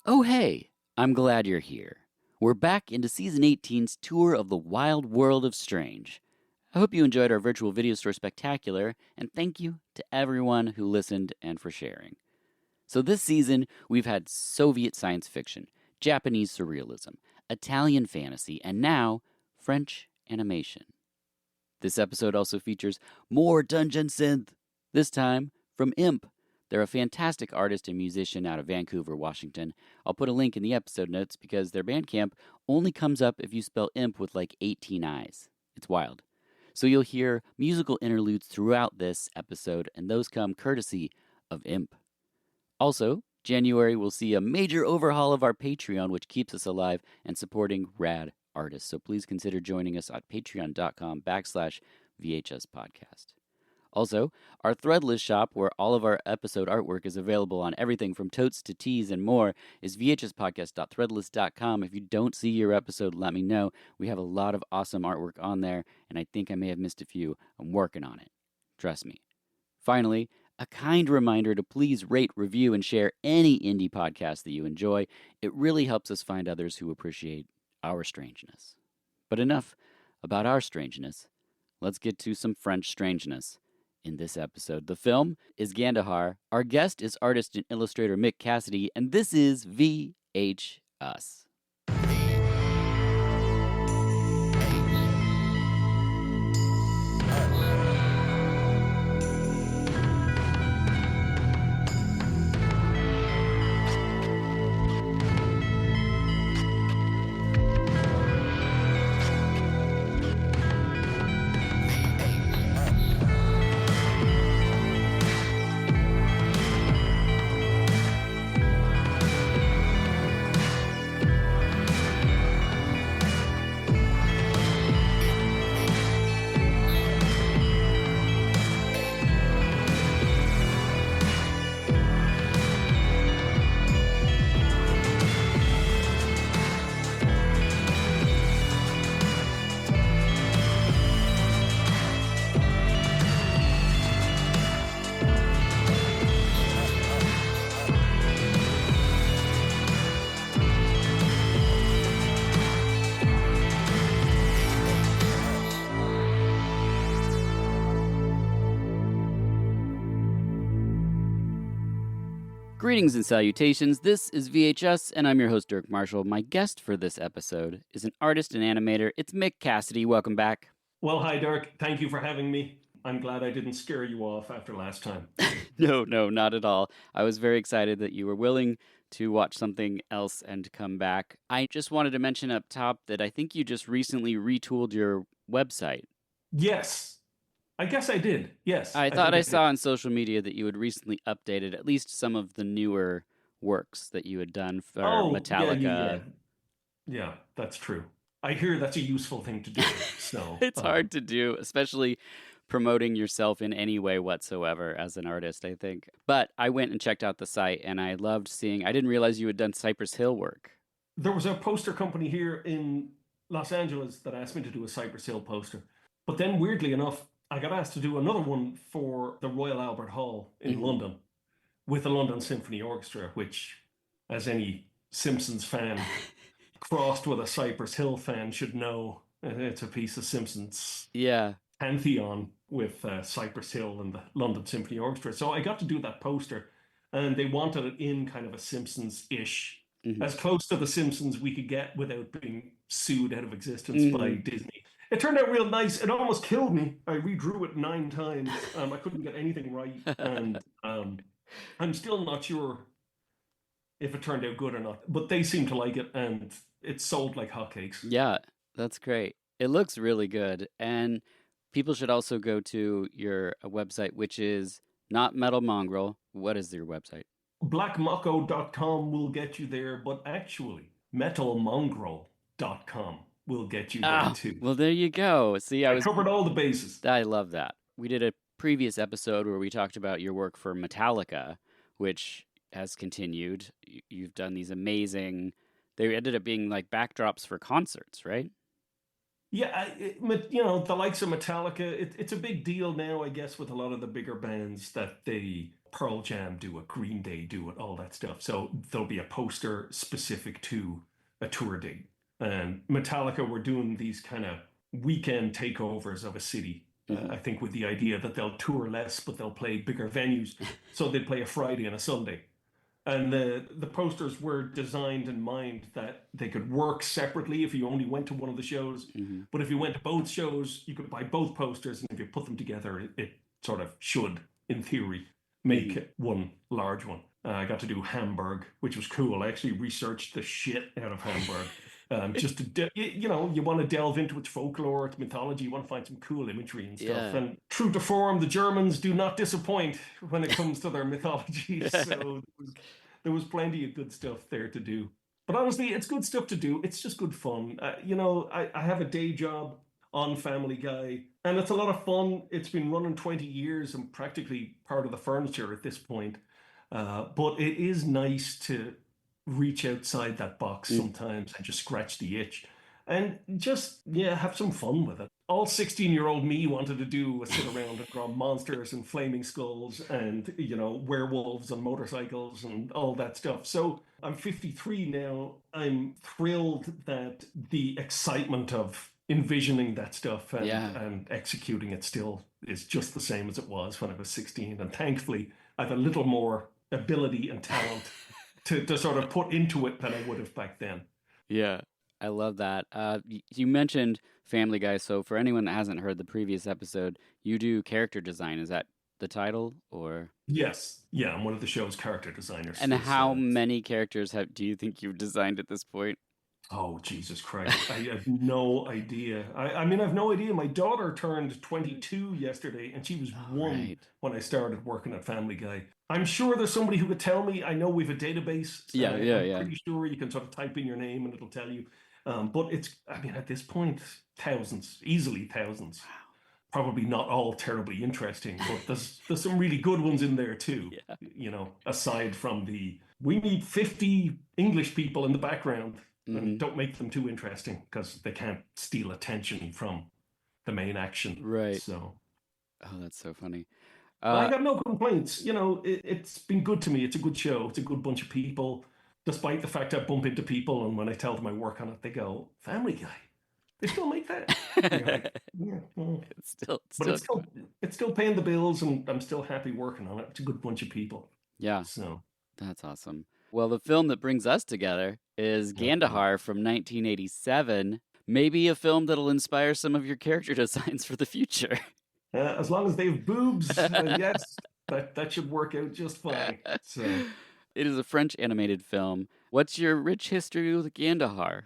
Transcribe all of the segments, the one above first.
Oh, hey, I'm glad you're here. We're back into Season 18's tour of the wild world of Strange. I hope you enjoyed our virtual video store spectacular, and thank you to everyone who listened and for sharing. So this season, we've had Soviet science fiction, Japanese surrealism, Italian fantasy, and now, French animation. This episode also features more Dungeon Synth, this time from Imp. They're a fantastic artist and musician out of Vancouver, Washington. I'll put a link in the episode notes because their Bandcamp only comes up if you spell Imp with like 18 I's. It's wild. So you'll hear musical interludes throughout this episode, and those come courtesy of Imp. Also, January will see a major overhaul of our Patreon, which keeps us alive and supporting rad artists. So please consider joining us at patreon.com/VHS podcast. Also, our Threadless shop, where all of our episode artwork is available on everything from totes to tees and more, is vhspodcast.threadless.com. If you don't see your episode, let me know. We have a lot of awesome artwork on there, and I think I may have missed a few. I'm working on it. Trust me. Finally, a kind reminder to please rate, review, and share any indie podcast that you enjoy. It really helps us find others who appreciate our strangeness. But enough about our strangeness. Let's get to some French strangeness. In this episode, the film is Gandahar. Our guest is artist and illustrator Mick Cassidy, and this is VHS. Greetings and salutations, this is VHS, and I'm your host, Dirk Marshall. My guest for this episode is an artist and animator. It's Mick Cassidy. Welcome back. Well, hi, Dirk. Thank you for having me. I'm glad I didn't scare you off after last time. No, not at all. I was very excited that you were willing to watch something else and come back. I just wanted to mention up top that I think you just recently retooled your website. Yes. I guess I did. Yes. I thought I saw on social media that you had recently updated at least some of the newer works that you had done for Metallica. Yeah, that's true. I hear that's a useful thing to do. So It's hard to do, especially promoting yourself in any way whatsoever as an artist, I think. But I went and checked out the site, and I loved seeing... I didn't realize you had done Cypress Hill work. There was a poster company here in Los Angeles that asked me to do a Cypress Hill poster. But then, weirdly enough, I got asked to do another one for the Royal Albert Hall in London with the London Symphony Orchestra, which, as any Simpsons fan crossed with a Cypress Hill fan should know, it's a piece of Simpsons pantheon with Cypress Hill and the London Symphony Orchestra. So I got to do that poster, and they wanted it in kind of a Simpsons-ish, as close to the Simpsons we could get without being sued out of existence by Disney. It turned out real nice. It almost killed me. I redrew it 9 times. I couldn't get anything right. And I'm still not sure if it turned out good or not. But they seem to like it, and it sold like hotcakes. Yeah, that's great. It looks really good. And people should also go to your website, which is not Metal Mongrel. What is your website? Blackmocko.com will get you there, but actually, metalmongrel.com will get you there too. Well, there you go. See, I covered all the bases. I love that. We did a previous episode where we talked about your work for Metallica, which has continued. You've done these amazing... They ended up being like backdrops for concerts, right? Yeah, the likes of Metallica, it's a big deal now, I guess, with a lot of the bigger bands that they Pearl Jam do it, Green Day do it, all that stuff. So there'll be a poster specific to a tour date. And Metallica were doing these kind of weekend takeovers of a city. I think with the idea that they'll tour less, but they'll play bigger venues. So they'd play a Friday and a Sunday. And the posters were designed in mind that they could work separately if you only went to one of the shows. But if you went to both shows, you could buy both posters. And if you put them together, it sort of should, in theory, make one large one. I got to do Hamburg, which was cool. I actually researched the shit out of Hamburg. Just to, you know, you want to delve into its folklore, its mythology, you want to find some cool imagery and stuff. Yeah. And true to form, the Germans do not disappoint when it comes to their mythology. So there was plenty of good stuff there to do. But honestly, it's good stuff to do. It's just good fun. You know, I have a day job on Family Guy, and it's a lot of fun. It's been running 20 years and practically part of the furniture at this point. But it is nice to reach outside that box sometimes and just scratch the itch and just, yeah, have some fun with it. All 16-year-old me wanted to do was sit around and draw monsters and flaming skulls and, you know, werewolves on motorcycles and all that stuff. So I'm 53 now. I'm thrilled that the excitement of envisioning that stuff and executing it still is just the same as it was when I was 16. And thankfully, I have a little more ability and talent to sort of put into it than I would have back then. Yeah, I love that. You mentioned Family Guy, so for anyone that hasn't heard the previous episode, you do character design. Is that the title, or? Yes, yeah, I'm one of the show's character designers. And how many characters do you think you've designed at this point? Oh, Jesus Christ. I have no idea. I mean, I have no idea. My daughter turned 22 yesterday, and she was one when I started working at Family Guy. I'm sure there's somebody who could tell me. I know we have a database. So Yeah. I'm pretty sure you can sort of type in your name and it'll tell you. But it's, I mean, at this point, thousands, easily thousands. Wow. Probably not all terribly interesting, but there's some really good ones in there too. Yeah. You know, aside from we need 50 English people in the background. And don't make them too interesting because they can't steal attention from the main action. Right. So, oh, that's so funny. I got no complaints. You know, it's been good to me. It's a good show. It's a good bunch of people. Despite the fact I bump into people and when I tell them I work on it, they go, Family Guy. They still make that. Like, yeah, well, it's still paying the bills and I'm still happy working on it. It's a good bunch of people. Yeah. So that's awesome. Well, the film that brings us together is Gandahar from 1987. Maybe a film that'll inspire some of your character designs for the future. As long as they have boobs, yes, that should work out just fine. So, it is a French animated film. What's your rich history with Gandahar?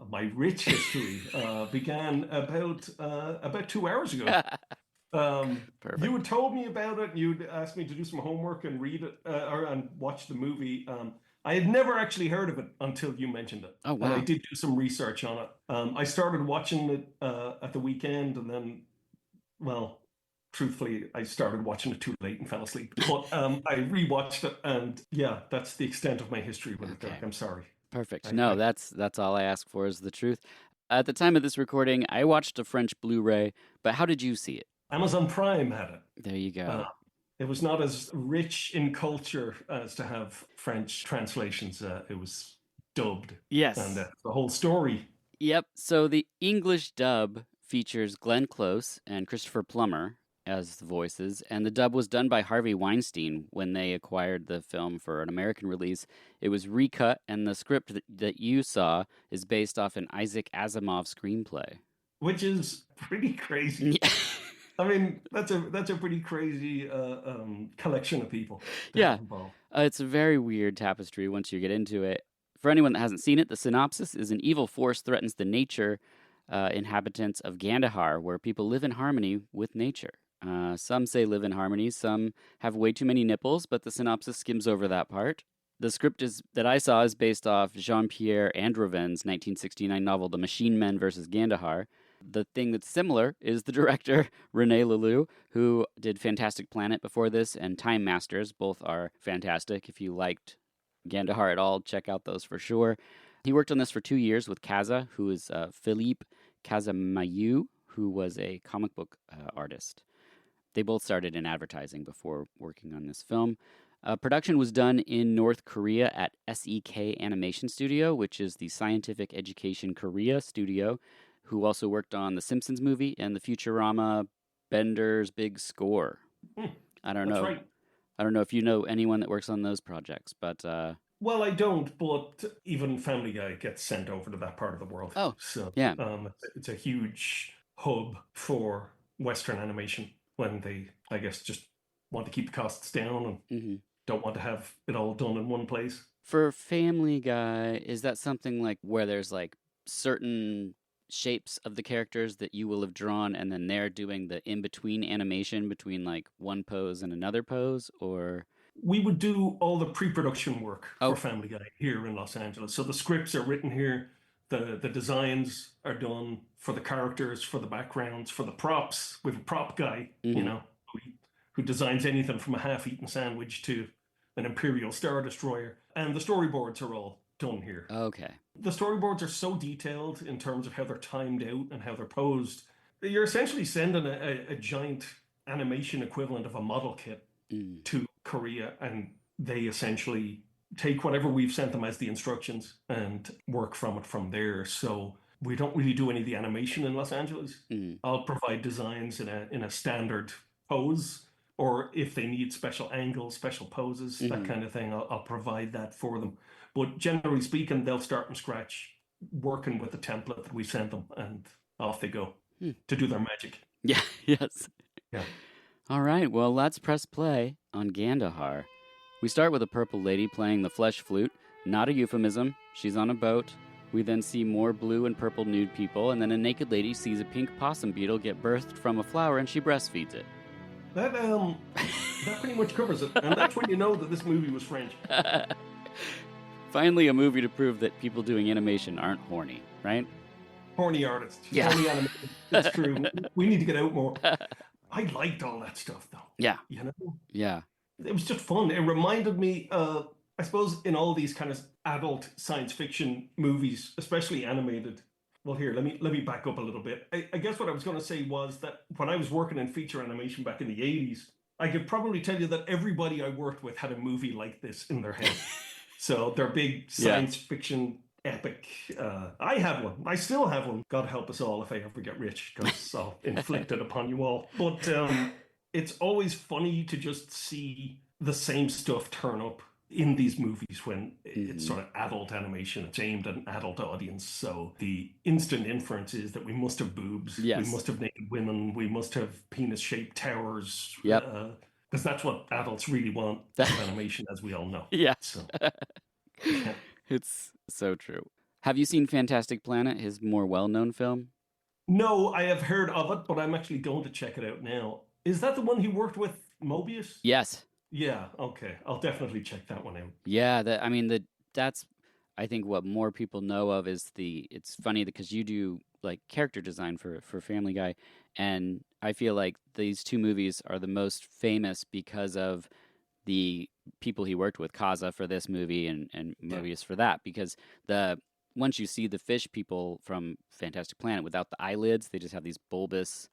My rich history began about 2 hours ago. You had told me about it. You'd asked me to do some homework and read it and watch the movie. I had never actually heard of it until you mentioned it. Oh, wow. And I did do some research on it. I started watching it at the weekend and then, well, truthfully, I started watching it too late and fell asleep. But I rewatched it and yeah, that's the extent of my history with it, Derek. I'm sorry. Perfect. No, that's all I ask for is the truth. At the time of this recording, I watched a French Blu-ray, but how did you see it? Amazon Prime had it. There you go. It was not as rich in culture as to have French translations. It was dubbed. Yes. And the whole story. Yep. So the English dub features Glenn Close and Christopher Plummer as the voices, and the dub was done by Harvey Weinstein when they acquired the film for an American release. It was recut, and the script that you saw is based off an Isaac Asimov screenplay. Which is pretty crazy. Yeah. I mean, that's a pretty crazy collection of people. Yeah, it's a very weird tapestry once you get into it. For anyone that hasn't seen it, the synopsis is an evil force threatens the nature inhabitants of Gandahar, where people live in harmony with nature. Some say live in harmony, some have way too many nipples, but the synopsis skims over that part. The script that I saw is based off Jean-Pierre Androven's 1969 novel The Machine Men vs. Gandahar. The thing that's similar is the director, René Laloux, who did Fantastic Planet before this and Time Masters. Both are fantastic. If you liked Gandahar at all, check out those for sure. He worked on this for 2 years with Kaza, who is Philippe Cazamayou, who was a comic book artist. They both started in advertising before working on this film. Production was done in North Korea at SEK Animation Studio, which is the Scientific Education Korea studio, who also worked on the Simpsons movie and the Futurama Bender's Big Score. Hmm, I don't that's know. right. I don't know if you know anyone that works on those projects, but Well, I don't, but even Family Guy gets sent over to that part of the world. oh, So yeah. it's a huge hub for Western animation when they, I guess, just want to keep the costs down and hmm don't want to have it all done in one place. For Family Guy, is that something like where there's like certain shapes of the characters that you will have drawn and then they're doing the in between animation between like one pose and another pose or We would do all the pre-production work for oh Family Guy here in Los Angeles. So the scripts are written here, the designs are done for the characters, for the backgrounds, for the props. We have a prop guy, hmm who designs anything from a half-eaten sandwich to an Imperial Star Destroyer. And the storyboards are all done here. okay. The storyboards are so detailed in terms of how they're timed out and how they're posed. You're essentially sending a giant animation equivalent of a model kit Mm. to Korea, and they essentially take whatever we've sent them as the instructions and work from it from there. So we don't really do any of the animation in Los Angeles. Mm. I'll provide designs in a standard pose, or if they need special angles, special poses, that hmm kind of thing, I'll provide that for them. But generally speaking, they'll start from scratch, working with the template that we sent them, and off they go Hmm. to do their magic. Yeah, yes. Yeah. All right, well, let's press play on Gandahar. We start with a purple lady playing the flesh flute, not a euphemism. She's on a boat. We then see more blue and purple nude people, and then a naked lady sees a pink possum beetle get birthed from a flower and she breastfeeds it. That pretty much covers it, and that's when you know that this movie was French. Finally, a movie to prove that people doing animation aren't horny, right? Horny artists, Yeah. horny animation. It's true. We need to get out more. I liked all that stuff, though. Yeah, You know, yeah. it was just fun. It reminded me, I suppose, in all these kind of adult science fiction movies, especially animated. Well, here, let me back up a little bit. I guess what I was going to say was that when I was working in feature animation back in the 80s, I could probably tell you that everybody I worked with had a movie like this in their head. So they're big science fiction epic. I have one. I still have one. God help us all if I ever get rich, because I'll inflict it upon you all. But it's always funny to just see the same stuff turn up in these movies when it's sort of adult animation. It's aimed at an adult audience. So the instant inference is that we must have boobs. Yes. We must have naked women. We must have penis-shaped towers. Yep. Because that's what adults really want in animation, as we all know. Yeah. So, It's so true. Have you seen Fantastic Planet, his more well-known film? no, I have heard of it, but I'm actually going to check it out now. Is that the one he worked with Mobius? Yes. Yeah, okay. I'll definitely check that one out. Yeah, that's I think what more people know of is it's funny because you do like character design for Family Guy, and I feel like these two movies are the most famous because of the people he worked with, Kaza for this movie and Mobius for that, because once you see the fish people from Fantastic Planet without the eyelids, they just have these bulbous.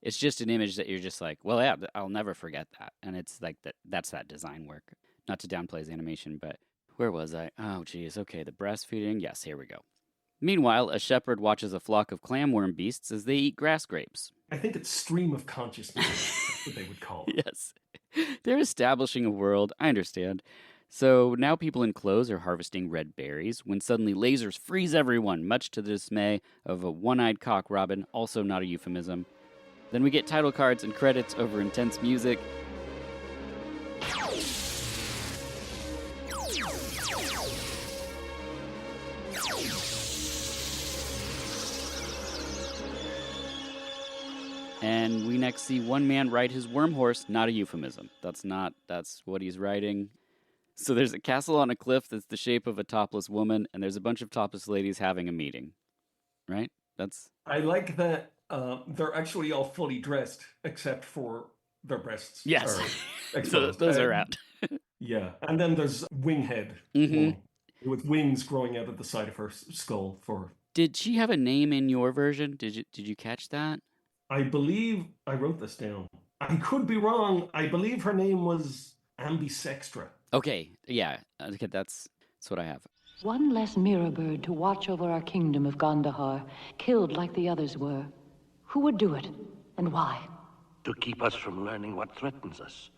It's just an image that you're just like, well, yeah, I'll never forget that. And it's like that's that design work. Not to downplay his animation, but where was I? Oh, geez. Okay, the breastfeeding. Yes, here we go. Meanwhile, a shepherd watches a flock of clamworm beasts as they eat grass grapes. I think it's stream of consciousness. That's what they would call it. Yes. They're establishing a world. I understand. So now people in clothes are harvesting red berries when suddenly lasers freeze everyone, much to the dismay of a one-eyed cock robin, also not a euphemism. Then we get title cards and credits over intense music. And we next see one man ride his worm horse, not a euphemism. That's what he's riding. So there's a castle on a cliff that's the shape of a topless woman, and there's a bunch of topless ladies having a meeting. Right? I like that they're actually all fully dressed except for their breasts. Yes. Are So those are out. Yeah. And then there's Winghead woman with wings growing out of the side of her skull for. Did she have a name in your version? Did you catch that? I believe I wrote this down. I could be wrong. I believe her name was Ambisextra. Okay, yeah, okay, that's what I have. One less mirror bird to watch over our kingdom of Gandahar, killed like the others were. Who would do it, and why? To keep us from learning what threatens us.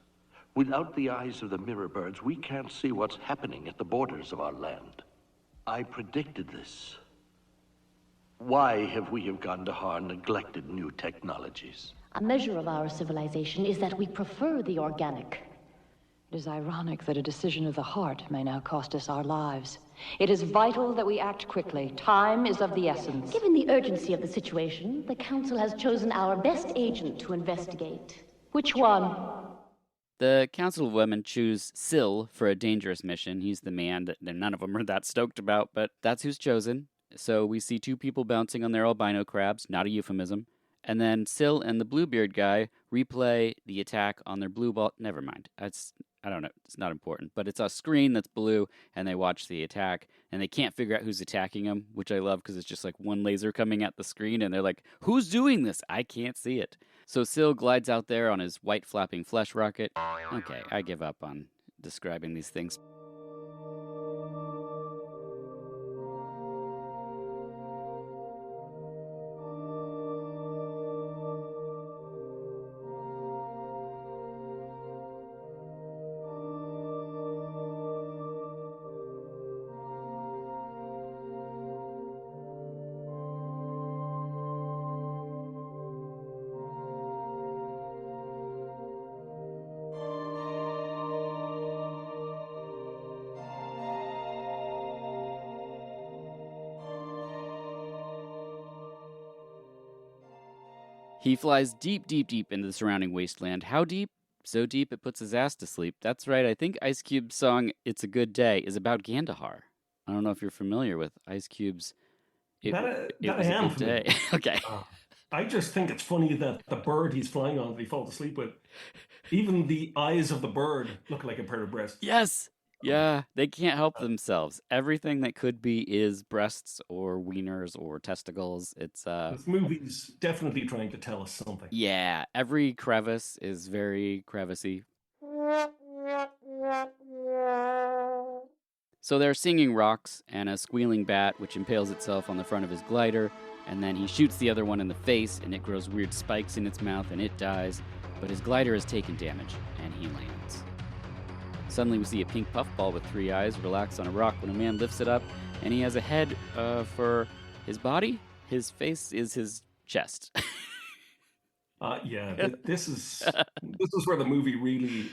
Without the eyes of the mirror birds, we can't see what's happening at the borders of our land. I predicted this. Why have we of Gandahar neglected new technologies? A measure of our civilization is that we prefer the organic. It is ironic that a decision of the heart may now cost us our lives. It is vital that we act quickly. Time is of the essence. Given the urgency of the situation, the Council has chosen our best agent to investigate. Which one? The Council of Women choose Syl for a dangerous mission. He's the man that none of them are that stoked about, but that's who's chosen. So we see two people bouncing on their albino crabs, not a euphemism. And then Syl and the Bluebeard guy replay the attack on their blue ball. Never mind. I don't know. It's not important. But it's a screen that's blue, and they watch the attack, and they can't figure out who's attacking them, which I love because it's just like one laser coming at the screen, and they're like, who's doing this? I can't see it. So Syl glides out there on his white flapping flesh rocket. Okay, I give up on describing these things. He flies deep, deep, deep into the surrounding wasteland. How deep? So deep it puts his ass to sleep. That's right, I think Ice Cube's song It's a Good Day is about Gandahar. I don't know if you're familiar with Ice Cube's It Was a Good Day. Okay. I just think it's funny that the bird he's flying on that he falls asleep with, even the eyes of the bird look like a pair of breasts. Yes! Yeah, they can't help themselves. Everything that could be is breasts or wieners or testicles. It's This movie's definitely trying to tell us something. yeah, every crevice is very crevicey. So they're singing rocks and a squealing bat which impales itself on the front of his glider, and then he shoots the other one in the face and it grows weird spikes in its mouth and it dies, but his glider has taken damage and he lands. Suddenly we see a pink puffball with 3 eyes relax on a rock when a man lifts it up, and he has a head for his body. His face is his chest. This is where the movie really,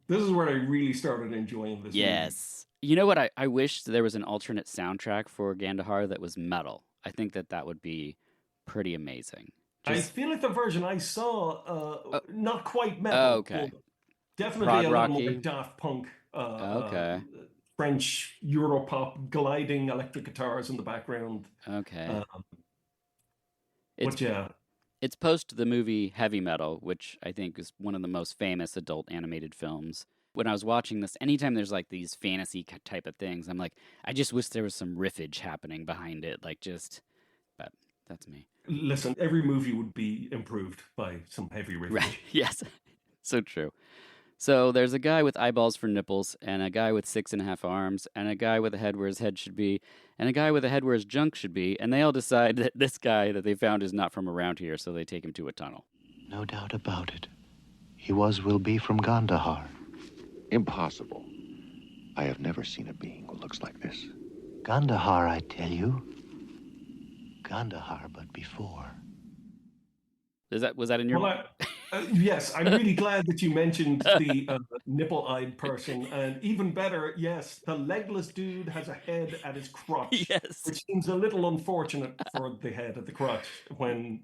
this is where I really started enjoying this movie. Yes. You know what? I wish there was an alternate soundtrack for Gandahar that was metal. I think that would be pretty amazing. I feel like the version I saw, not quite metal. Oh, okay. Definitely Prog a little more rocky. Daft Punk, Okay. French Europop gliding electric guitars in the background. Okay. But yeah, It's post the movie Heavy Metal, which I think is one of the most famous adult animated films. When I was watching this, anytime there's like these fantasy type of things, I'm like, I just wish there was some riffage happening behind it. But that's me. listen, every movie would be improved by some heavy riffage. Right. Yes. So true. So there's a guy with eyeballs for nipples, and a guy with 6.5 arms, and a guy with a head where his head should be, and a guy with a head where his junk should be, and they all decide that this guy that they found is not from around here, so they take him to a tunnel. No doubt about it. He will be from Gandahar. Impossible. I have never seen a being who looks like this. Gandahar, I tell you. Gandahar, but before. Was that in your... Well, yes, I'm really glad that you mentioned the nipple-eyed person, and even better, yes, the legless dude has a head at his crotch, Yes. which seems a little unfortunate for the head at the crotch when,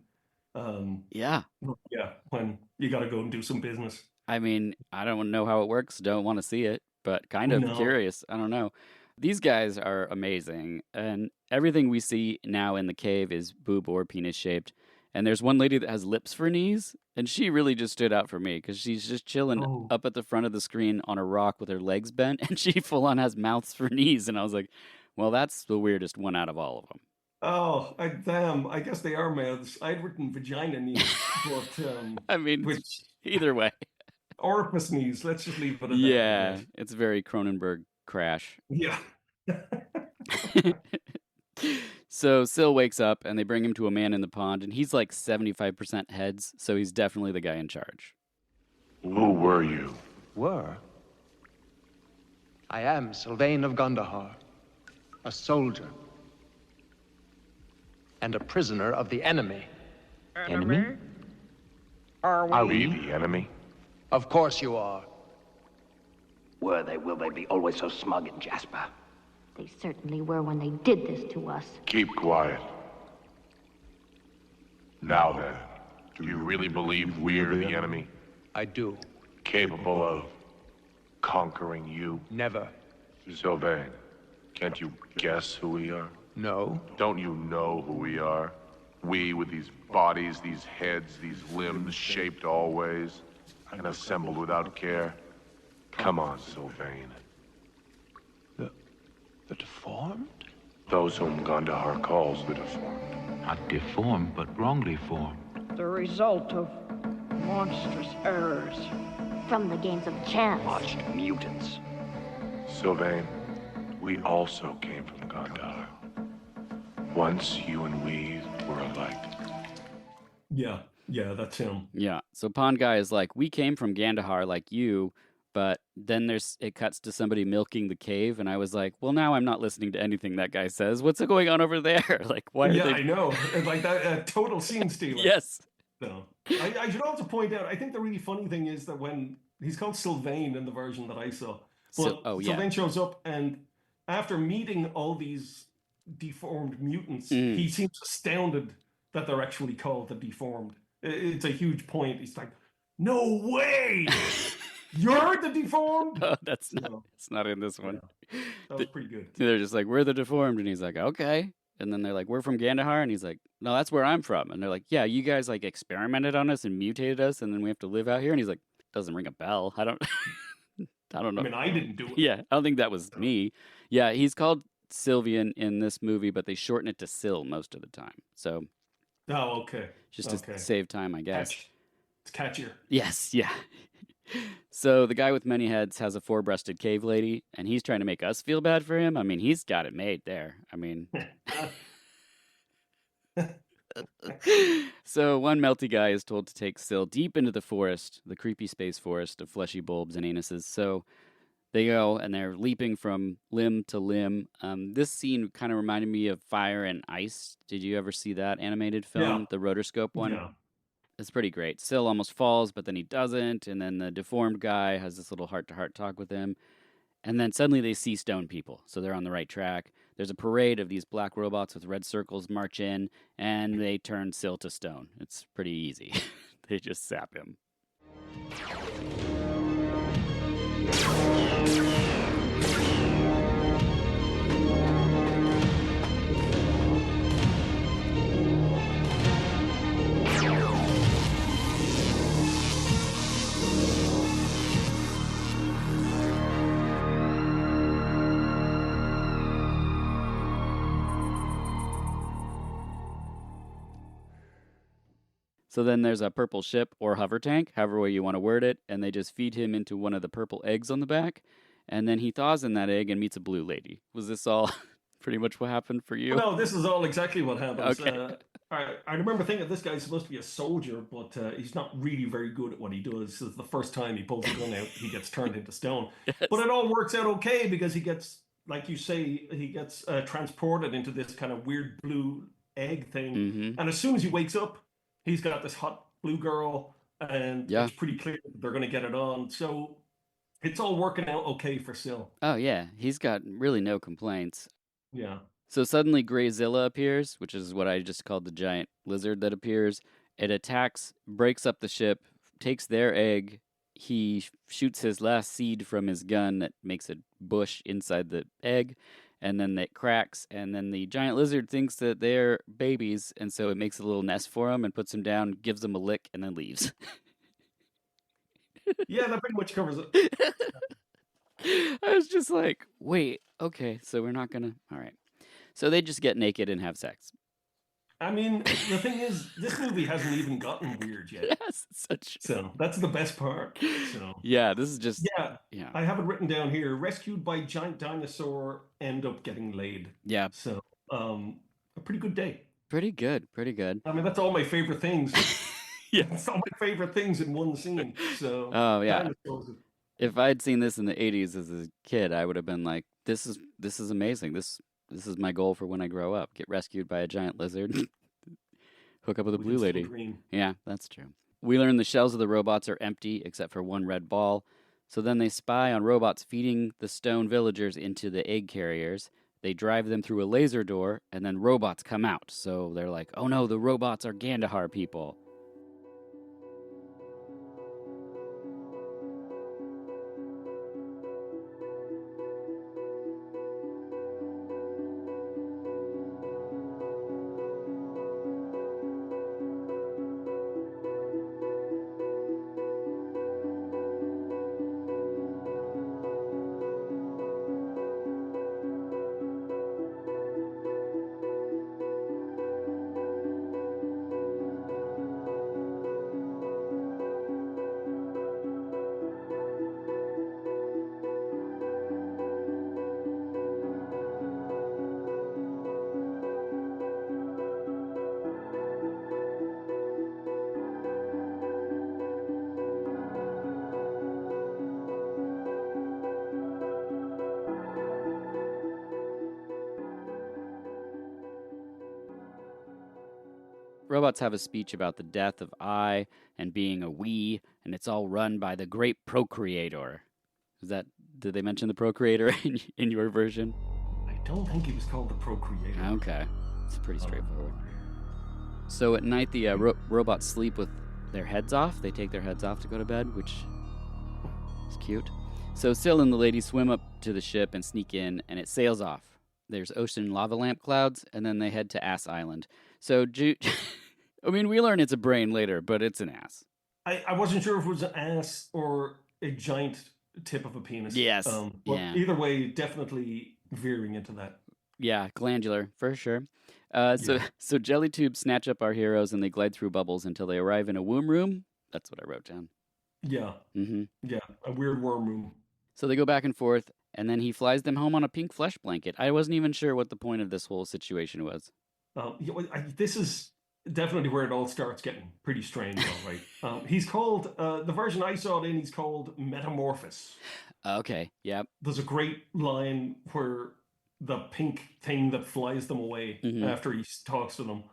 when you got to go and do some business. I mean, I don't know how it works, don't want to see it, but kind of curious. I don't know. These guys are amazing, and everything we see now in the cave is boob or penis shaped. And there's one lady that has lips for knees, and she really just stood out for me because she's just chilling up at the front of the screen on a rock with her legs bent, and she full on has mouths for knees. And I was like, well, that's the weirdest one out of all of them. Damn, I guess they are mouths. I'd written vagina knees, but I mean, which either way. orifice knees. Let's just leave it at that, I Yeah, guess. it's very Cronenberg crash. Yeah. So Syl wakes up and they bring him to a man in the pond, and he's like 75% heads, so he's definitely the guy in charge. Who were you? Were? I am Sylvain of Gandahar, a soldier, and a prisoner of the enemy. Enemy? Are we the enemy? Of course you are. Were they, will they be always so smug and Jasper? They certainly were when they did this to us. Keep quiet. Now then, do you really believe we're the enemy? I do. Capable of conquering you? Never. Sylvain, can't you guess who we are? No. Don't you know who we are? We with these bodies, these heads, these limbs shaped all ways, and assembled without care. Come on, Sylvain. The deformed? Those whom Gandahar calls the deformed. Not deformed, but wrongly formed. The result of monstrous errors. From the games of chance. Watched mutants. Sylvain, we also came from Gandahar. Once you and we were alike. Yeah, that's him. Yeah, so Pond Guy is like, we came from Gandahar like you, but then it cuts to somebody milking the cave, and I was like, well, now I'm not listening to anything that guy says. What's going on over there? Like, why are they... I know. It's like that total scene stealer. Yes. No. I should also point out, I think the really funny thing is that when he's called Sylvain in the version that I saw, but Sylvain shows up, and after meeting all these deformed mutants, he seems astounded that they're actually called the deformed. It's a huge point. He's like, no way! You're the deformed? Oh, it's not in this one. Yeah. That was pretty good. They're just like, we're the deformed, and he's like, okay. And then they're like, we're from Gandahar, and he's like, no, that's where I'm from. And they're like, yeah, you guys like experimented on us and mutated us, and then we have to live out here. And he's like, doesn't ring a bell. I don't know. I mean, I didn't do it. Yeah, I don't think that was me. Yeah, he's called Sylvian in this movie, but they shorten it to Syl most of the time. So, okay. Just to save time, I guess. It's catchier. Yes, yeah. So the guy with many heads has a four-breasted cave lady, and he's trying to make us feel bad for him. I mean, he's got it made there. I mean... So one melty guy is told to take Syl deep into the forest, the creepy space forest of fleshy bulbs and anuses. So they go, and they're leaping from limb to limb. This scene kind of reminded me of Fire and Ice. Did you ever see that animated film, the rotoscope one? Yeah. It's pretty great. Syl almost falls, but then he doesn't, and then the deformed guy has this little heart-to-heart talk with him. And then suddenly they see stone people, so they're on the right track. There's a parade of these black robots with red circles march in, and they turn Syl to stone. It's pretty easy. They just sap him. So then there's a purple ship or hover tank, however way you want to word it, and they just feed him into one of the purple eggs on the back, and then he thaws in that egg and meets a blue lady. Was this all pretty much what happened for you? No, this is all exactly what happens. Okay. I remember thinking this guy's supposed to be a soldier, but he's not really very good at what he does. This is the first time he pulls a gun out, he gets turned into stone. Yes. But it all works out okay because he gets, like you say, he gets transported into this kind of weird blue egg thing. Mm-hmm. And as soon as he wakes up, he's got this hot blue girl, and it's pretty clear they're going to get it on. So it's all working out okay for Syl. Oh, yeah. He's got really no complaints. Yeah. So suddenly Greyzilla appears, which is what I just called the giant lizard that appears. It attacks, breaks up the ship, takes their egg. He shoots his last seed from his gun that makes a bush inside the egg. And then it cracks, and then the giant lizard thinks that they're babies, and so it makes a little nest for them and puts them down, gives them a lick, and then leaves. Yeah, that pretty much covers it. I was just like, wait, okay, so we're not gonna... All right. So they just get naked and have sex. I mean, the thing is, this movie hasn't even gotten weird yet. Yes, such. So that's the best part. So yeah, this is just. Yeah, I have it written down here. Rescued by giant dinosaur, end up getting laid. Yeah. So, a pretty good day. Pretty good. I mean, that's all my favorite things. Yeah, it's all my favorite things in one scene. So, oh yeah. dinosaurs. If I'd seen this in the 80s as a kid, I would have been like, "This is amazing. This is my goal for when I grow up. Get rescued by a giant lizard, hook up with a blue lady." Green. Yeah, that's true. We learn the shells of the robots are empty except for one red ball. So then they spy on robots feeding the stone villagers into the egg carriers. They drive them through a laser door, and then robots come out. So they're like, "Oh no, the robots are Gandahar people." Robots have a speech about the death of I and being a we, and it's all run by the great procreator. Did they mention the procreator in your version? I don't think he was called the procreator. Okay. It's pretty straightforward. So at night, the robots sleep with their heads off. They take their heads off to go to bed, which is cute. So Syl and the lady swim up to the ship and sneak in, and it sails off. There's ocean lava lamp clouds, and then they head to Ass Island. So, I mean, we learn it's a brain later, but it's an ass. I wasn't sure if it was an ass or a giant tip of a penis. Yes. But either way, definitely veering into that. Yeah, glandular, for sure. So jelly tubes snatch up our heroes, and they glide through bubbles until they arrive in a womb room. That's what I wrote down. Yeah. Mm-hmm. Yeah, a weird worm room. So they go back and forth, and then he flies them home on a pink flesh blanket. I wasn't even sure what the point of this whole situation was. This is definitely where it all starts getting pretty strange, all right. He's called, the version I saw it in, he's called Metamorphosis. Okay, yep. There's a great line where the pink thing that flies them away after he talks to them,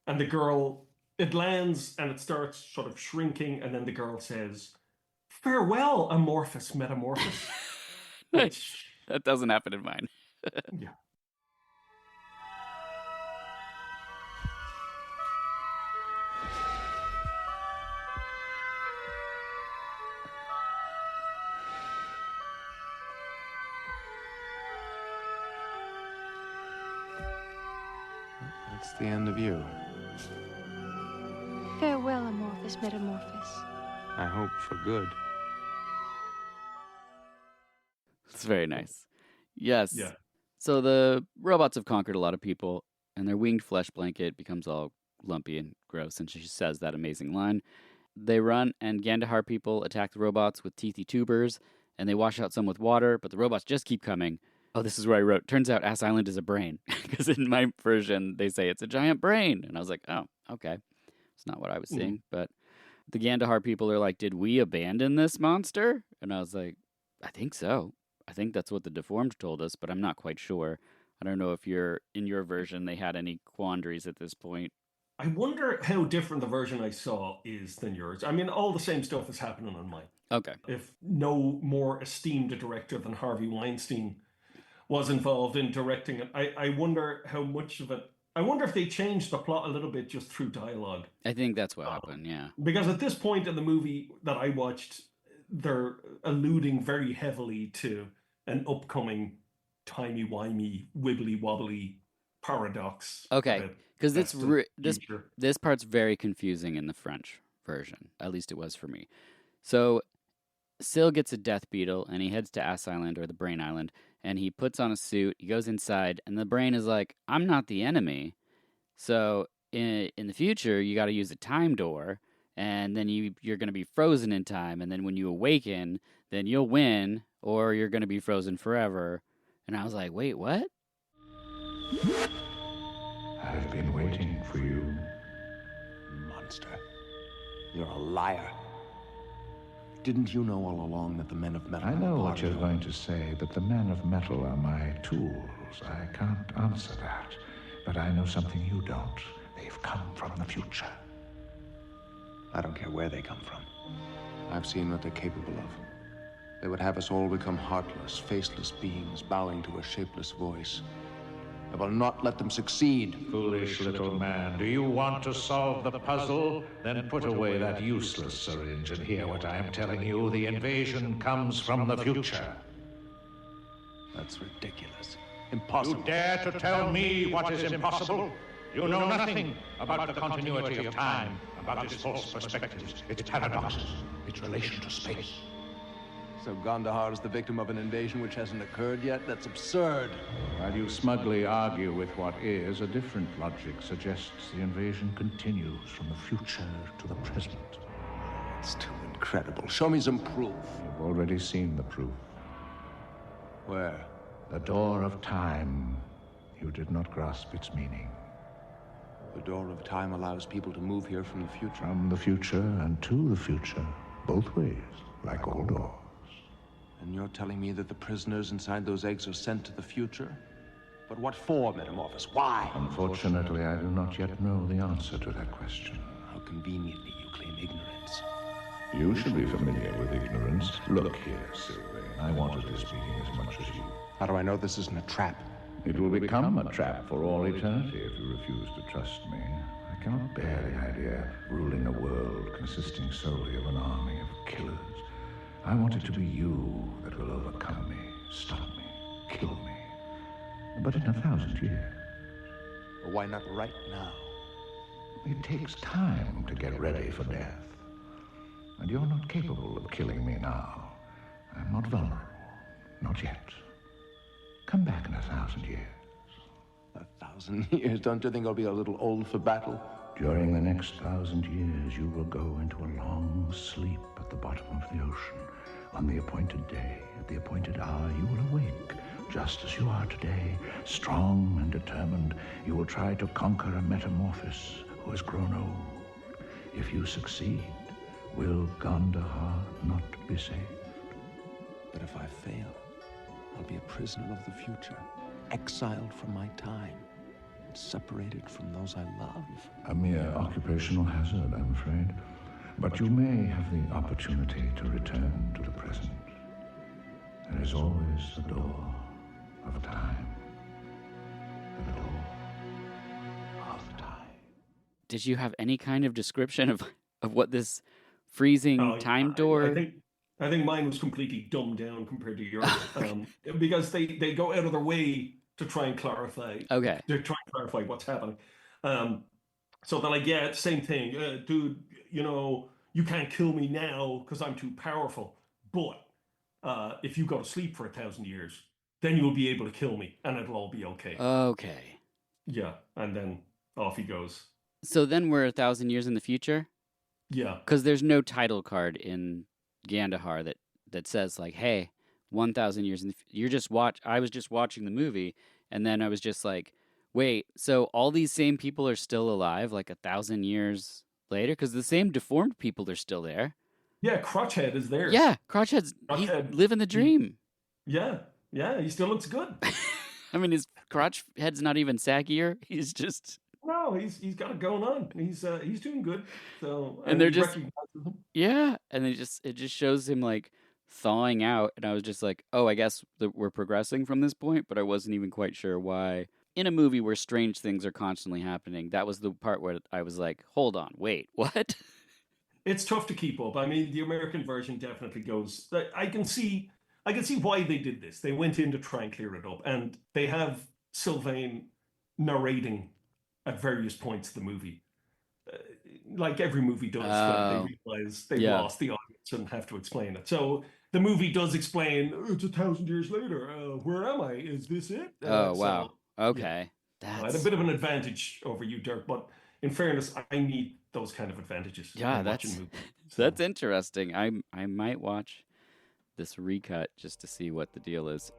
and the girl, it lands and it starts sort of shrinking, and then the girl says, "Farewell, amorphous metamorphosis." Which, that doesn't happen in mine. Yeah. That's the end of you. Farewell, amorphous metamorphosis. I hope for good. It's very nice. Yes. Yeah. So the robots have conquered a lot of people, and their winged flesh blanket becomes all lumpy and gross, and she says that amazing line. They run, and Gandahar people attack the robots with teethy tubers, and they wash out some with water, but the robots just keep coming. Oh, this is where I wrote, turns out Ass Island is a brain. Because in my version, they say it's a giant brain. And I was like, oh, okay. It's not what I was seeing. But the Gandahar people are like, did we abandon this monster? And I was like, I think so. I think that's what the Deformed told us, but I'm not quite sure. I don't know if in your version, they had any quandaries at this point. I wonder how different the version I saw is than yours. I mean, all the same stuff is happening on mine. Okay. If no more esteemed a director than Harvey Weinstein was involved in directing it, I wonder how much of it... I wonder if they changed the plot a little bit just through dialogue. I think that's what happened, yeah. Because at this point in the movie that I watched, they're alluding very heavily to an upcoming timey-wimey, wibbly-wobbly paradox. Okay, because this part's very confusing in the French version. At least it was for me. So Syl gets a death beetle, and he heads to Ass Island, or the Brain Island, and he puts on a suit, he goes inside, and the brain is like, I'm not the enemy. So in the future, you got to use a time door, and then you're going to be frozen in time, and then when you awaken, then you'll win, or you're going to be frozen forever. And I was like, wait, what? I've been waiting for you. Monster. You're a liar. Didn't you know all along that the men of metal... I know what you're going to say, that the men of metal are my tools. I can't answer that. But I know something you don't. They've come from the future. I don't care where they come from. I've seen what they're capable of. They would have us all become heartless, faceless beings, bowing to a shapeless voice. I will not let them succeed. Foolish little man, do you want to solve the puzzle? Then put away that useless syringe and hear what I am telling you. The invasion comes from the future. That's ridiculous. Impossible. You dare to tell me what is impossible? You know nothing about the continuity of time, about its false perspectives, its paradoxes, its relation to space. So Gandahar is the victim of an invasion which hasn't occurred yet? That's absurd. While you smugly argue with what is, a different logic suggests the invasion continues from the future to the present. It's too incredible. Show me some proof. You've already seen the proof. Where? The door of time. You did not grasp its meaning. The door of time allows people to move here from the future. From the future and to the future. Both ways, like all doors. And you're telling me that the prisoners inside those eggs are sent to the future? But what for, Metamorphosis? Why? Unfortunately, I do not yet know the answer to that question. How conveniently you claim ignorance. You should be familiar with ignorance. Look here, Sylvain. I wanted to speak as much as you. How do I know this isn't a trap? It will become a trap for all eternity if you refuse to trust me. I cannot bear the idea of ruling a world consisting solely of an army of killers. I want it to be you that will overcome me, stop me, kill me. But in 1,000 years. Well, why not right now? It takes time to get ready for death. And you're not capable of killing me now. I'm not vulnerable. Not yet. Come back in 1,000 years. 1,000 years? Don't you think I'll be a little old for battle? During the next 1,000 years, you will go into a long sleep at the bottom of the ocean. On the appointed day, at the appointed hour, you will awake, just as you are today, strong and determined. You will try to conquer a metamorphosis who has grown old. If you succeed, will Gandahar not be saved? But if I fail, I'll be a prisoner of the future, exiled from my time, separated from those I love. A mere occupational hazard, I'm afraid. But you may have the opportunity to return to the present. There is always the door of time. The door of time. Did you have any kind of description of what this freezing time door? I think mine was completely dumbed down compared to yours, because they go out of their way to try and clarify. Okay. They're trying to clarify what's happening. So then I get same thing, dude. You know, you can't kill me now because I'm too powerful. But if you go to sleep for 1,000 years, then you'll be able to kill me, and it'll all be okay. Okay. Yeah, and then off he goes. So then we're 1,000 years in the future? Yeah. Because there's no title card in Gandahar that says like, hey, 1,000 years in the I was just watching the movie, and then I was just like, wait, so all these same people are still alive like 1,000 years later? Because the same deformed people are still there. Yeah, Crotchhead is there. Yeah, Crotchhead's he's living the dream. Yeah, he still looks good. I mean, his crotch head's not even saggier. He's just... No, he's got it going on. He's doing good. So and they're just and it just shows him like thawing out, and I was just like, oh, I guess we're progressing from this point, but I wasn't even quite sure why. In a movie where strange things are constantly happening, that was the part where I was like, hold on, wait, what? It's tough to keep up. I mean, the American version definitely goes. I can see why they did this. They went in to try and clear it up, and they have Sylvain narrating at various points of the movie, like every movie does when they realize they've lost the audience and have to explain it. So the movie does explain, it's 1,000 years later. Where am I? Is this it? Oh, wow. So, Okay. I had a That's bit of an advantage over you, Dirk, but in fairness, I need those kind of advantages yeah, when watching that's movies. So. that's interesting. I might watch this recut just to see what the deal is.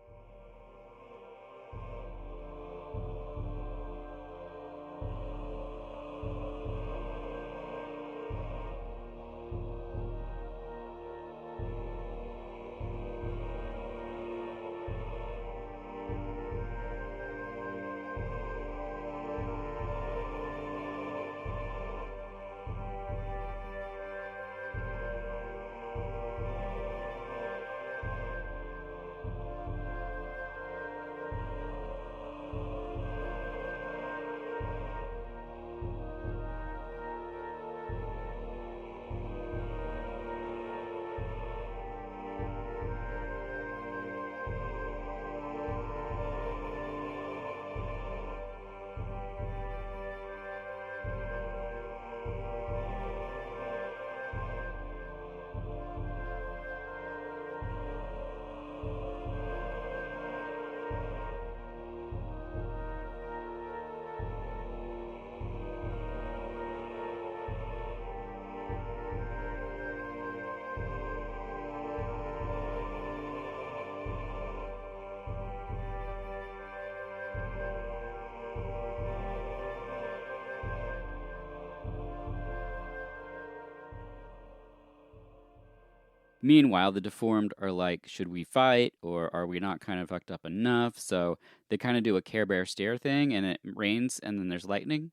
Meanwhile, the deformed are like, should we fight or are we not kind of fucked up enough? So they kind of do a Care Bear stare thing and it rains and then there's lightning.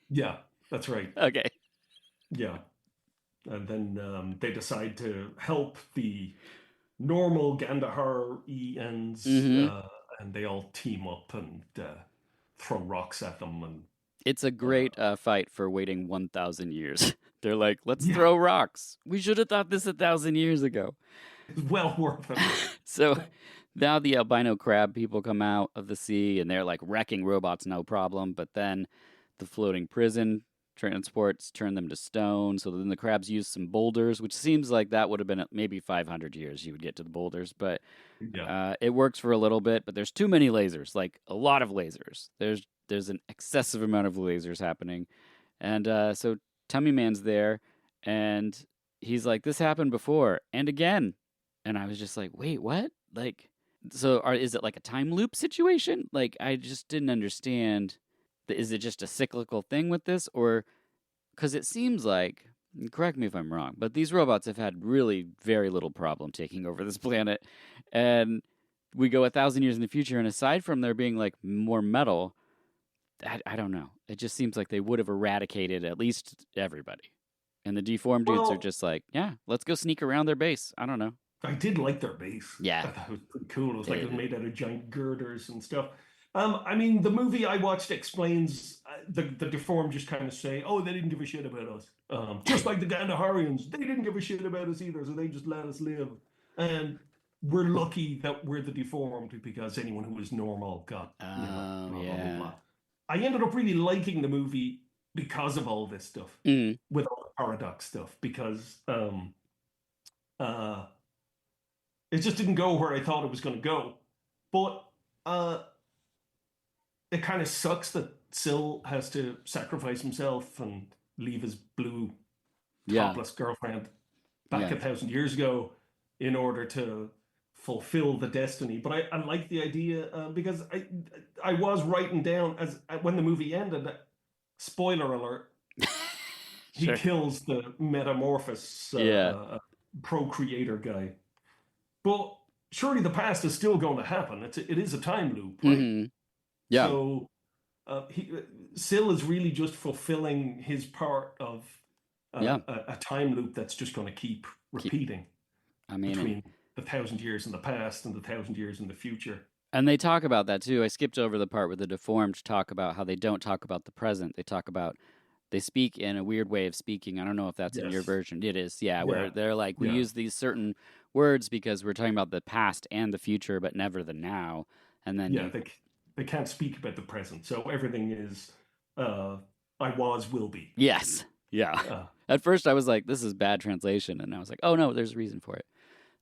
Yeah, that's right. Okay. Yeah. And then they decide to help the normal Gandahar ENs, and they all team up and throw rocks at them. And it's a great fight for waiting 1,000 years. They're like, let's throw rocks. We should have thought this 1,000 years ago. It's well worth it. So now the albino crab people come out of the sea and they're like wrecking robots, no problem. But then the floating prison transports turn them to stone. So then the crabs use some boulders, which seems like that would have been maybe 500 years you would get to the boulders. But it works for a little bit. But there's too many lasers, like a lot of lasers. There's an excessive amount of lasers happening. And so Tummy Man's there, and he's like, this happened before, and again. And I was just like, wait, what? Like, so is it like a time loop situation? Like, I just didn't understand. Is it just a cyclical thing with this? Or, because it seems like, correct me if I'm wrong, but these robots have had really very little problem taking over this planet. And we go 1,000 years in the future, and aside from there being like more metal, I don't know. It just seems like they would have eradicated at least everybody. And the deformed dudes are just like, yeah, let's go sneak around their base. I don't know. I did like their base. Yeah. I thought it was pretty cool. It was like it was made out of giant girders and stuff. I mean, the movie I watched explains the deformed just kind of say, oh, they didn't give a shit about us. Just like the Gandaharians, they didn't give a shit about us either, so they just let us live. And we're lucky that we're the deformed because anyone who was normal got, blah, blah, blah. I ended up really liking the movie because of all this stuff, with all the paradox stuff, because it just didn't go where I thought it was going to go. But it kind of sucks that Syl has to sacrifice himself and leave his blue topless girlfriend back 1,000 years ago in order to fulfill the destiny. But I like the idea because I was writing down when the movie ended, spoiler alert, he kills the Metamorphosis procreator guy. But surely the past is still going to happen. It is a time loop, right? Mm-hmm. Yeah. So Syl is really just fulfilling his part of a time loop that's just going to keep repeating. I mean, between the 1,000 years in the past and the 1,000 years in the future. And they talk about that too. I skipped over the part where the deformed talk about how they don't talk about the present. They speak in a weird way of speaking. I don't know if that's in your version. It is, where they're like, we use these certain words because we're talking about the past and the future, but never the now. And then they can't speak about the present. So everything is I was, will be. Yes. Yeah. At first I was like, this is bad translation. And I was like, oh no, there's a reason for it.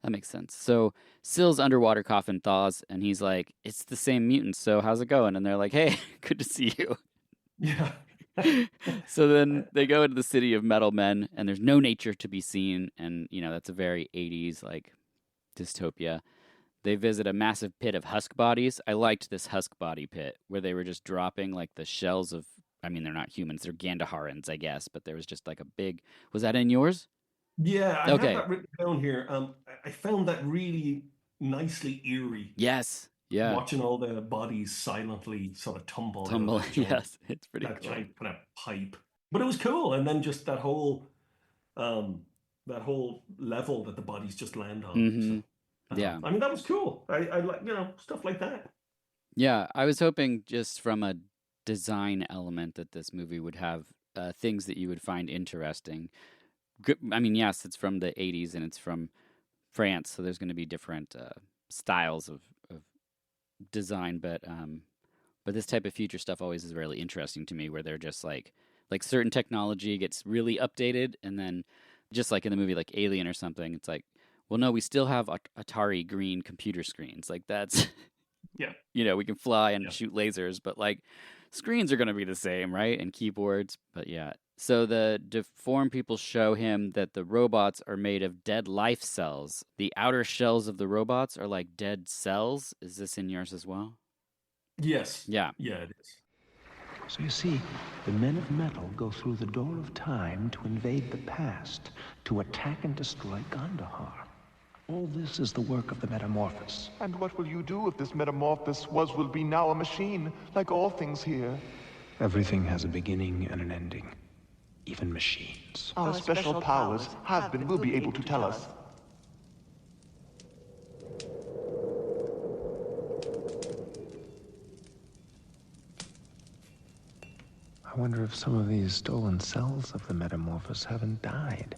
That makes sense. So Sill's underwater coffin thaws, and he's like, "It's the same mutants, so how's it going?" And they're like, "Hey, good to see you." Yeah. So then they go into the city of metal men, and there's no nature to be seen, and that's a very 80s like dystopia. They visit a massive pit of husk bodies. I liked this husk body pit where they were just dropping like the shells of. I mean, they're not humans; they're Gandaharans, I guess. But there was just like a big. Was that in yours? Yeah, I have Okay. that written down here. I found that really nicely eerie. Yes. Yeah. Watching all the bodies silently sort of tumble out Tumble. of that giant, Yes, it's pretty that cool. giant kind of pipe. But it was cool, and then just um, that whole level that the bodies just land on. Mm-hmm. So, Yeah. I mean, that was cool. I like stuff like that. Yeah, I was hoping just from a design element that this movie would have things that you would find interesting. I mean, yes, it's from the 80s and it's from France, so there's going to be different styles of design, but this type of future stuff always is really interesting to me, where they're just like certain technology gets really updated, and then just like in the movie like Alien or something, it's like, well, no, we still have Atari green computer screens. Like that's yeah, we can fly and shoot lasers, but like screens are going to be the same, right? And keyboards, but yeah. So the deformed people show him that the robots are made of dead life cells. The outer shells of the robots are like dead cells. Is this in yours as well? Yes. Yeah. Yeah, it is. So you see, the men of metal go through the door of time to invade the past, to attack and destroy Gandahar. All this is the work of the Metamorphosis. And what will you do if this Metamorphosis will be now a machine, like all things here? Everything has a beginning and an ending, even machines. Our special powers have been, will be able to tell us. I wonder if some of these stolen cells of the Metamorphosis haven't died.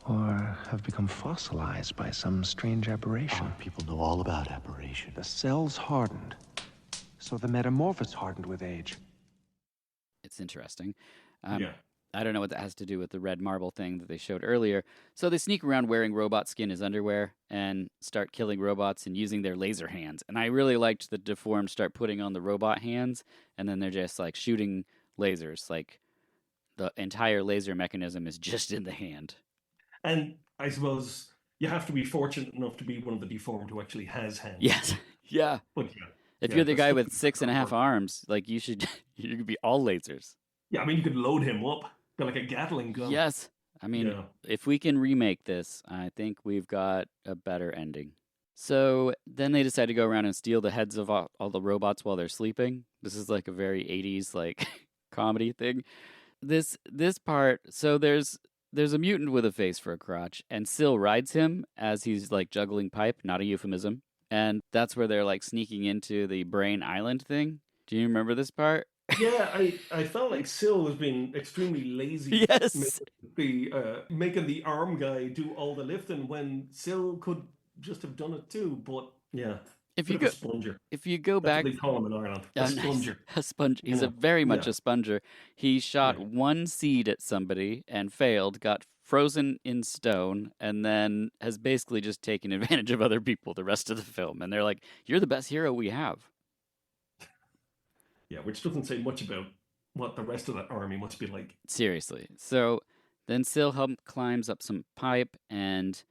Or have become fossilized by some strange aberration. Our people know all about aberration. The cells hardened, so the Metamorphosis hardened with age. It's interesting. Yeah. I don't know what that has to do with the red marble thing that they showed earlier. So they sneak around wearing robot skin as underwear and start killing robots and using their laser hands. And I really liked the deformed start putting on the robot hands, and then they're just like shooting lasers. Like the entire laser mechanism is just in the hand. And I suppose you have to be fortunate enough to be one of the deformed who actually has hands. Yes. Yeah. But yeah. If you're the guy with 6.5 arms, like you could be all lasers. Yeah, I mean, you could load him up. Be like a Gatling gun. Yes. I mean, if we can remake this, I think we've got a better ending. So then they decide to go around and steal the heads of all the robots while they're sleeping. This is like a very 80s like comedy thing. This part, so there's a mutant with a face for a crotch, and Sill rides him as he's like juggling pipe, not a euphemism. And that's where they're like sneaking into the Brain Island thing. Do you remember this part? Yeah, I felt like Sill was being extremely lazy. Yes. Making the arm guy do all the lifting when Sill could just have done it too. But yeah, if you go That's back, what they call him in Ireland, a sponger. A sponge. He's a very much a sponger. He shot one seed at somebody and failed, got frozen in stone, and then has basically just taken advantage of other people the rest of the film. And they're like, "You're the best hero we have." Yeah, which doesn't say much about what the rest of that army must be like. Seriously. So then Sill climbs up some pipe, and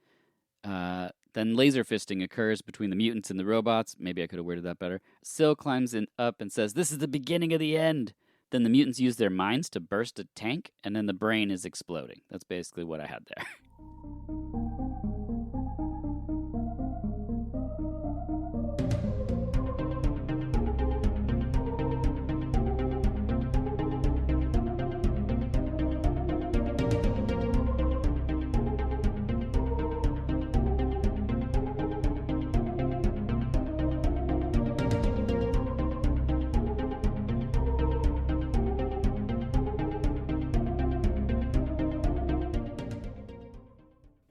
then laser fisting occurs between the mutants and the robots. Maybe I could have worded that better. Sill climbs up and says, "This is the beginning of the end." Then the mutants use their minds to burst a tank, and then the brain is exploding. That's basically what I had there.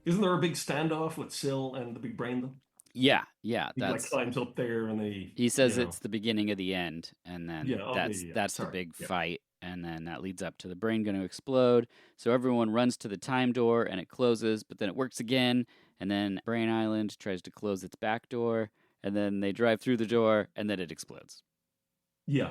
Isn't there a big standoff with Sill and the big brain though? Yeah, He like climbs up there and he says it's the beginning of the end, and then that's the big fight. and then that leads up to the brain going to explode. So everyone runs to the time door, and it closes, but then it works again, and then Brain Island tries to close its back door, and then they drive through the door, and then it explodes. Yeah.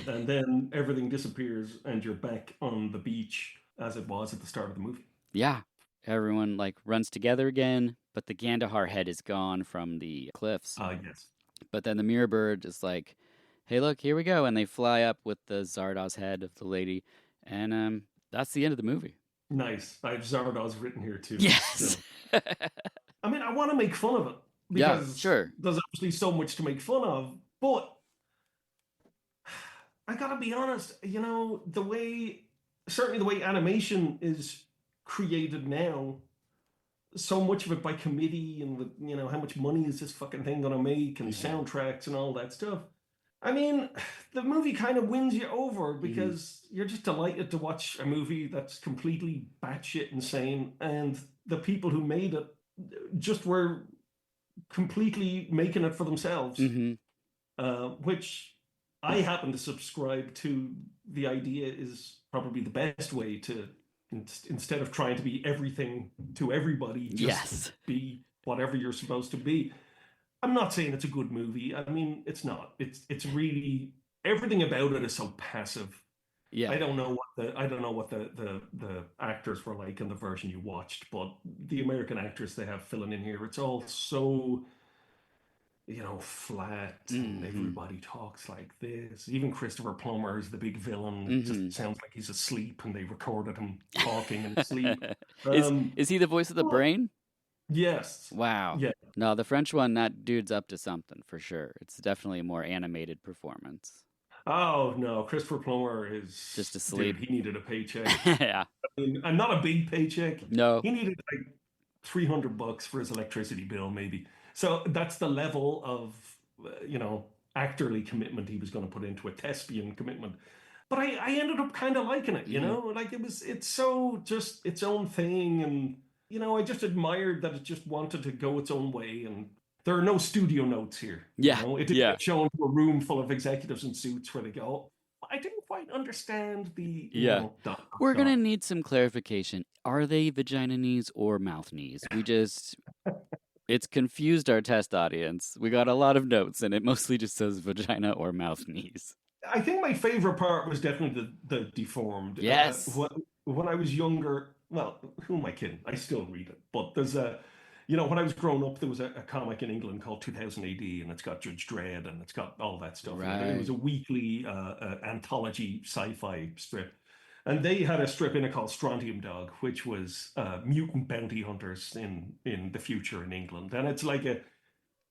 And then everything disappears, and you're back on the beach as it was at the start of the movie. Yeah. Everyone, like, runs together again, but the Gandahar head is gone from the cliffs. Yes. But then the mirror bird is like, hey, look, here we go. And they fly up with the Zardoz head of the lady. And that's the end of the movie. Nice. I have Zardoz written here too. Yes. So. I mean, I want to make fun of it. Because sure. There's obviously so much to make fun of. But I gotta be honest, you know, certainly the way animation is created now, so much of it by committee and, you know, how much money is this fucking thing gonna make and soundtracks and all that stuff. I mean, the movie kind of wins you over because you're just delighted to watch a movie that's completely batshit insane, and the people who made it just were completely making it for themselves, which I happen to subscribe to. The idea is probably the best way to, instead of trying to be everything to everybody, just be whatever you're supposed to be. I'm not saying it's a good movie. I mean, it's not. It's really, everything about it is so passive. Yeah. I don't know what the actors were like in the version you watched, but the American actors they have filling in here, it's all so, you know, flat, and everybody talks like this. Even Christopher Plummer is the big villain. It just sounds like he's asleep, and they recorded him talking in sleep. Is he the voice of the brain? Yes. Wow. Yeah. No, the French one, that dude's up to something for sure. It's definitely a more animated performance. Oh no, Christopher Plummer is just asleep. Dude, he needed a paycheck. Yeah. I mean, and not a big paycheck. No. He needed like $300 for his electricity bill, maybe. So that's the level of, you know, actorly commitment he was going to put into a thespian commitment. But I ended up kind of liking it, you know, like it's so just its own thing. And, you know, I just admired that it just wanted to go its own way. And there are no studio notes here. Yeah. You know? It didn't get shown to a room full of executives in suits where they go, I didn't quite understand the, you know, We're going to need some clarification. Are they vagina knees or mouth knees? We just... It's confused our test audience. We got a lot of notes, and it mostly just says vagina or mouth knees. I think my favorite part was definitely the deformed. Yes. When I was younger, well, who am I kidding? I still read it. But there's you know, when I was growing up, there was a comic in England called 2000 AD, and it's got Judge Dredd, and it's got all that stuff. Right. It was a weekly anthology sci-fi strip. And they had a strip in it called Strontium Dog, which was mutant bounty hunters in the future in England. And it's like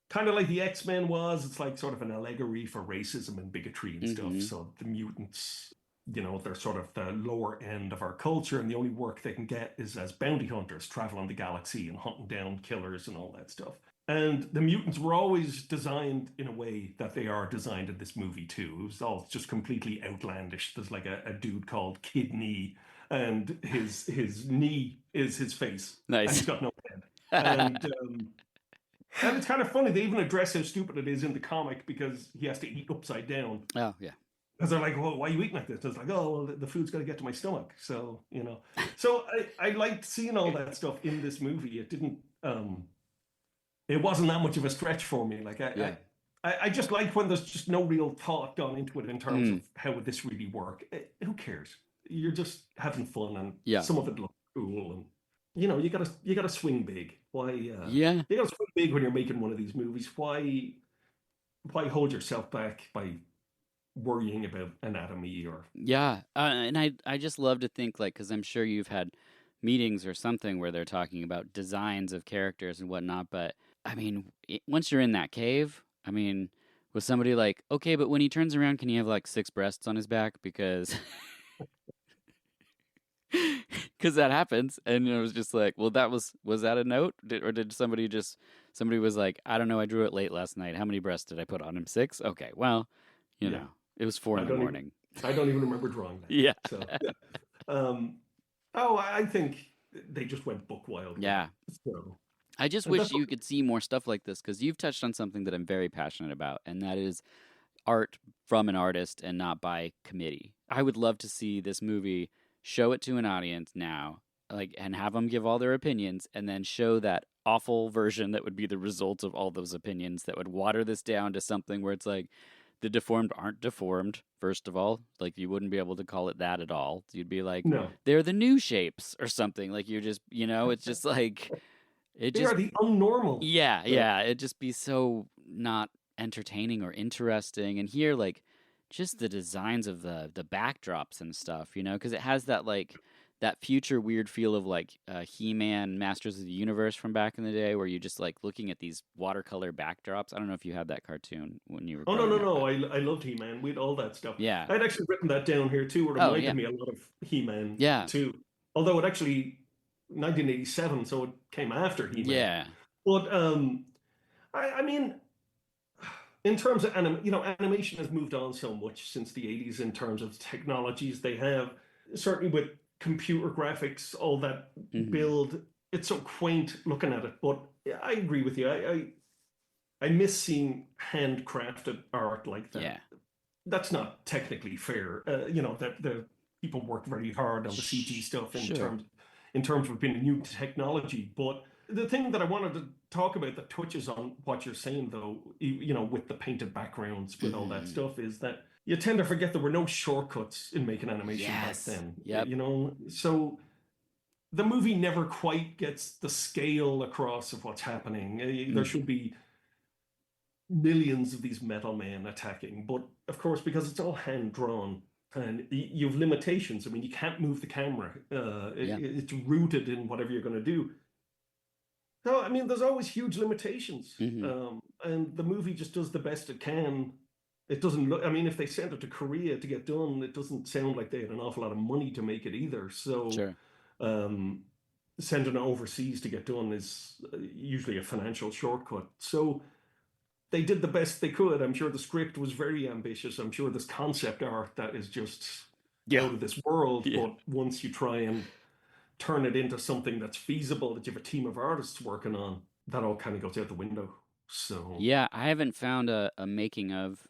kind of like the X-Men was. It's like sort of an allegory for racism and bigotry and stuff. So the mutants, you know, they're sort of the lower end of our culture, and the only work they can get is as bounty hunters traveling the galaxy and hunting down killers and all that stuff. And the mutants were always designed in a way that they are designed in this movie too. It was all just completely outlandish. There's like a dude called Kid Knee, and his knee is his face. Nice. And he's got no head. And it's kind of funny. They even address how stupid it is in the comic because he has to eat upside down. Oh, yeah. Because they're like, well, why are you eating like this? It's like, oh, well, the food's got to get to my stomach. So, you know. So I liked seeing all that stuff in this movie. It didn't... it wasn't that much of a stretch for me. Like I just like when there's just no real thought gone into it in terms of how would this really work. Who cares? You're just having fun, and some of it looks cool, and you know, you gotta swing big. Why? You gotta swing big when you're making one of these movies. Why hold yourself back by worrying about anatomy or? And I just love to think, like, because I'm sure you've had meetings or something where they're talking about designs of characters and whatnot, but I mean, once you're in that cave, I mean, was somebody like, okay, but when he turns around, can he have like 6 breasts on his back? Because that happens. And it was just like, well, was that a note? Or did somebody was like, I don't know, I drew it late last night. How many breasts did I put on him? 6? Okay, well, you know, it was 4 in the morning. I don't even remember drawing that. Yeah. So, I think they just went book wild. Yeah. So. I just wish you could see more stuff like this, because you've touched on something that I'm very passionate about, and that is art from an artist and not by committee. I would love to see this movie, show it to an audience now, like, and have them give all their opinions, and then show that awful version that would be the result of all those opinions that would water this down to something where it's like the deformed aren't deformed, first of all. Like, you wouldn't be able to call it that at all. You'd be like, No. they're the new shapes or something. Like, you're just, it's just like, they are the unnormal. Yeah, yeah. It'd just be so not entertaining or interesting. And here, like, just the designs of the backdrops and stuff, because it has that, like, that future weird feel of, like, He-Man, Masters of the Universe from back in the day, where you're just, like, looking at these watercolor backdrops. I don't know if you had that cartoon when you were Oh, no. growing up, I loved He-Man. We had all that stuff. Yeah. I'd actually written that down here, too. It reminded me a lot of He-Man, too. Although it actually, 1987, so it came after He-Man. Yeah. But, I mean, in terms of, animation has moved on so much since the 80s in terms of technologies they have. Certainly with computer graphics, all that build, it's so quaint looking at it. But I agree with you. I miss seeing handcrafted art like that. Yeah. That's not technically fair. That the people work very hard on the CG stuff in terms of being a new technology. But the thing that I wanted to talk about that touches on what you're saying, though, with the painted backgrounds, with all that stuff, is that you tend to forget there were no shortcuts in making animation back then. Yep. So the movie never quite gets the scale across of what's happening. There should be millions of these metal men attacking, but of course, because it's all hand drawn and you have limitations. I mean, you can't move the camera. It's rooted in whatever you're going to do. No, I mean, there's always huge limitations. And the movie just does the best it can. It doesn't look, I mean, if they sent it to Korea to get done, it doesn't sound like they had an awful lot of money to make it either. So sending it overseas to get done is usually a financial shortcut. So they did the best they could. I'm sure the script was very ambitious. I'm sure there's concept art that is just out of this world. But once you try and turn it into something that's feasible, that you have a team of artists working on, that all kind of goes out the window. So yeah, I haven't found a making of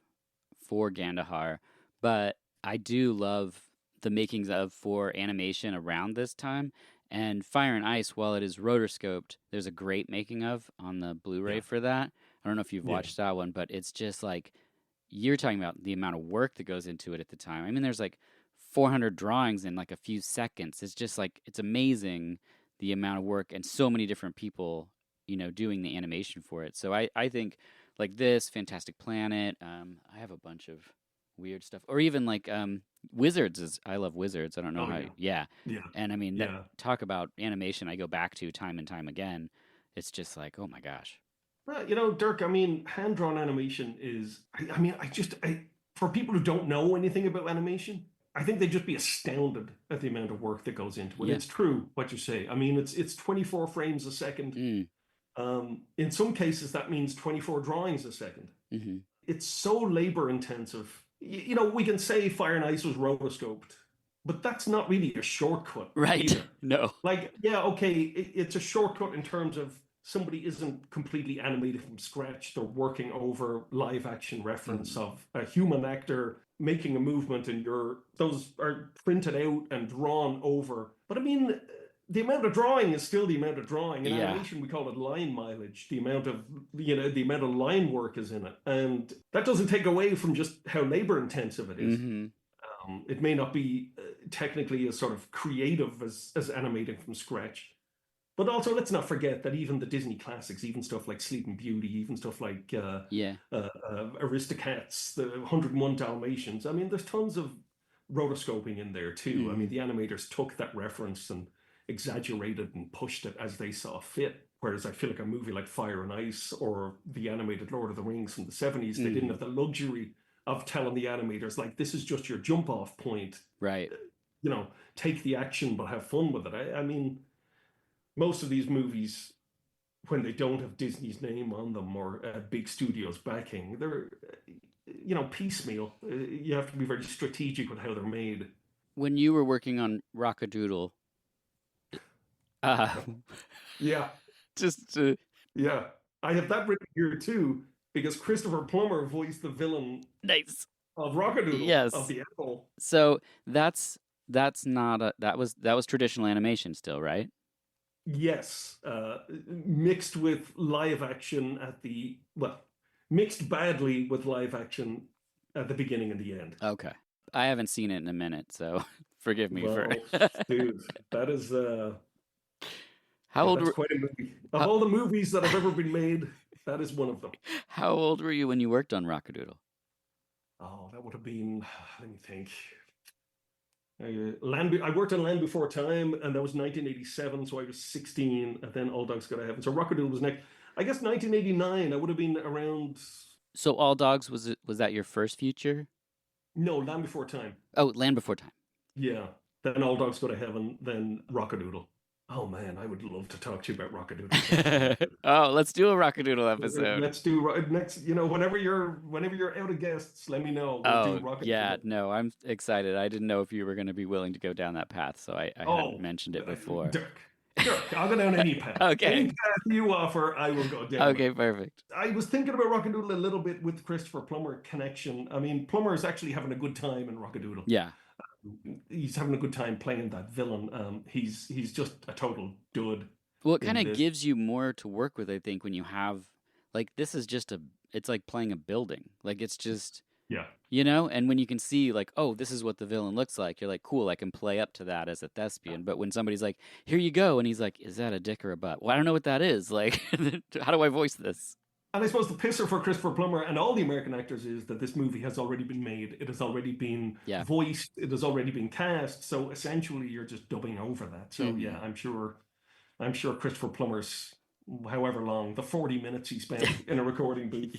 for Gandahar, but I do love the makings of for animation around this time. And Fire and Ice, while it is rotoscoped, there's a great making of on the Blu-ray for that. I don't know if you've watched that one, but it's just like, you're talking about the amount of work that goes into it at the time. I mean, there's like 400 drawings in like a few seconds. It's just like, it's amazing the amount of work and so many different people, doing the animation for it. So I think like this, Fantastic Planet, I have a bunch of weird stuff. Or even like Wizards I love Wizards. I don't know Yeah. And I mean, talk about animation I go back to time and time again. It's just like, oh my gosh. Well, Dirk, I mean, hand-drawn animation is, for people who don't know anything about animation, I think they'd just be astounded at the amount of work that goes into it. It's true what you say. I mean, it's 24 frames a second. In some cases, that means 24 drawings a second. It's so labor-intensive. We can say Fire and Ice was rotoscoped, but that's not really a shortcut. Right. Either. No. Like, it's a shortcut in terms of somebody isn't completely animated from scratch. They're working over live action reference of a human actor making a movement, and those are printed out and drawn over. But I mean, the amount of drawing is still the amount of drawing. In animation, we call it line mileage. The amount of line work is in it, and that doesn't take away from just how labor intensive it is. It may not be technically as sort of creative as animating from scratch. But also, let's not forget that even the Disney classics, even stuff like Sleeping Beauty, even stuff like Aristocats, the 101 Dalmatians, I mean, there's tons of rotoscoping in there too. I mean, the animators took that reference and exaggerated and pushed it as they saw fit. Whereas I feel like a movie like Fire and Ice or the animated Lord of the Rings from the 70s, they didn't have the luxury of telling the animators, like, this is just your jump off point. Right. Take the action, but have fun with it. I mean, most of these movies, when they don't have Disney's name on them or big studios backing, they're, piecemeal. You have to be very strategic with how they're made. When you were working on Rockadoodle, yeah. Just yeah. I have that written here too. because Christopher Plummer voiced the villain Nice. of Rockadoodle Yes. of the Apple. So that's not that was traditional animation still, right? Yes, mixed with live action mixed badly with live action at the beginning and the end. Okay. I haven't seen it in a minute, so forgive me for. Dude, that is How old that's were quite a movie. Of all the movies that have ever been made, that is one of them. How old were you when you worked on Rockadoodle? Oh, that would have been. Let me think. I worked on Land Before Time, and that was 1987, so I was 16, and then All Dogs Go to Heaven. So Rockadoodle was next. I guess 1989. I would have been around. So All Dogs was that your first feature? No, Land Before Time. Oh, Land Before Time. Yeah. Then All Dogs Go to Heaven. Then Rockadoodle. Oh man, I would love to talk to you about Rockadoodle. Oh, let's do a Rockadoodle episode. Let's do next. Whenever you're out of guests, let me know. We'll do Rockadoodle. Yeah, no, I'm excited. I didn't know if you were going to be willing to go down that path, so I hadn't mentioned it before. Dirk, I'll go down any path. Okay. Any path you offer, I will go down. Okay, perfect. I was thinking about Rockadoodle a little bit with Christopher Plummer connection. I mean, Plummer is actually having a good time in Rockadoodle. Yeah. He's having a good time playing that villain. He's just a total dud. Well, it kind of gives you more to work with, I think, when you have this is just it's like playing a building. Like it's just and when you can see oh, this is what the villain looks like, you're like, cool, I can play up to that as a thespian. But when somebody's like, here you go, and he's like, is that a dick or a butt? Well, I don't know what that is. Like, how do I voice this? And I suppose the pisser for Christopher Plummer and all the American actors is that this movie has already been made. It has already been voiced. It has already been cast. So essentially, you're just dubbing over that. So yeah, I'm sure Christopher Plummer's however long, the 40 minutes he spent in a recording booth,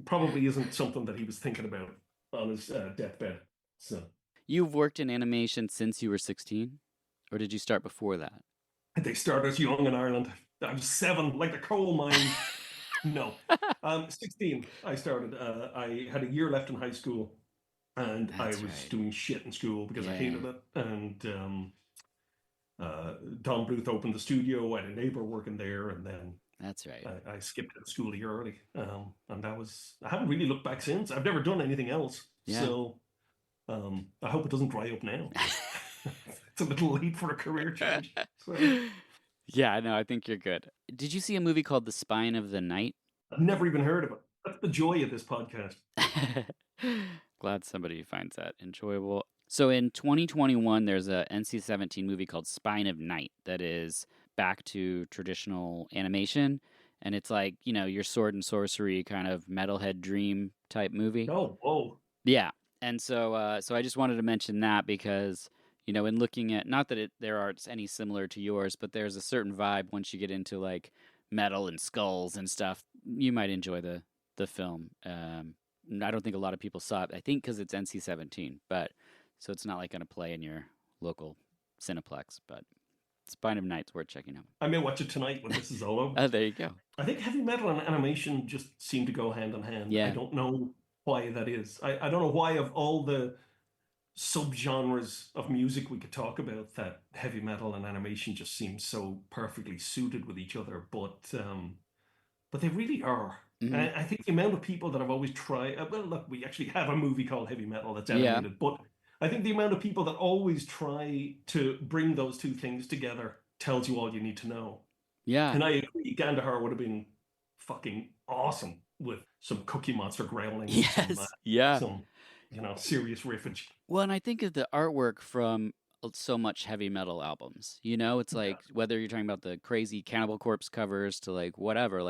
probably isn't something that he was thinking about on his deathbed. So you've worked in animation since you were 16, or did you start before that? They started us young in Ireland. I was 7, like the coal mine. No. 16, I started. I had a year left in high school, and I was doing shit in school because I hated it. And Don Bluth opened the studio. I had a neighbor working there, and then that's right. I skipped out of school a year early, and that was. I haven't really looked back since. I've never done anything else, so I hope it doesn't dry up now. It's a little late for a career change. So. Yeah, no, I think you're good. Did you see a movie called The Spine of the Night? I've never even heard of it. That's the joy of this podcast. Glad somebody finds that enjoyable. So in 2021, there's a NC-17 movie called Spine of Night that is back to traditional animation. And it's like, your sword and sorcery kind of metalhead dream type movie. Oh, whoa. Yeah. And so so I just wanted to mention that because... in looking at, not that there aren't any similar to yours, but there's a certain vibe once you get into metal and skulls and stuff. You might enjoy the film. I don't think a lot of people saw it. I think because it's NC-17, but so it's not going to play in your local Cineplex. But Spine of Night's worth checking out. I may watch it tonight when this is all over. Oh, there you go. I think heavy metal and animation just seem to go hand in hand. Yeah. I don't know why that is. I don't know why of all the subgenres of music we could talk about that heavy metal and animation just seem so perfectly suited with each other, but they really are. Mm-hmm. And I think the amount of people that have always tried, look, we actually have a movie called Heavy Metal that's animated, but I think the amount of people that always try to bring those two things together tells you all you need to know. Yeah. And I agree, Gandahar would have been fucking awesome with some Cookie Monster growling. Yes. Some serious riffage. Well, and I think of the artwork from so much heavy metal albums. It's like whether you're talking about the crazy Cannibal Corpse covers to whatever,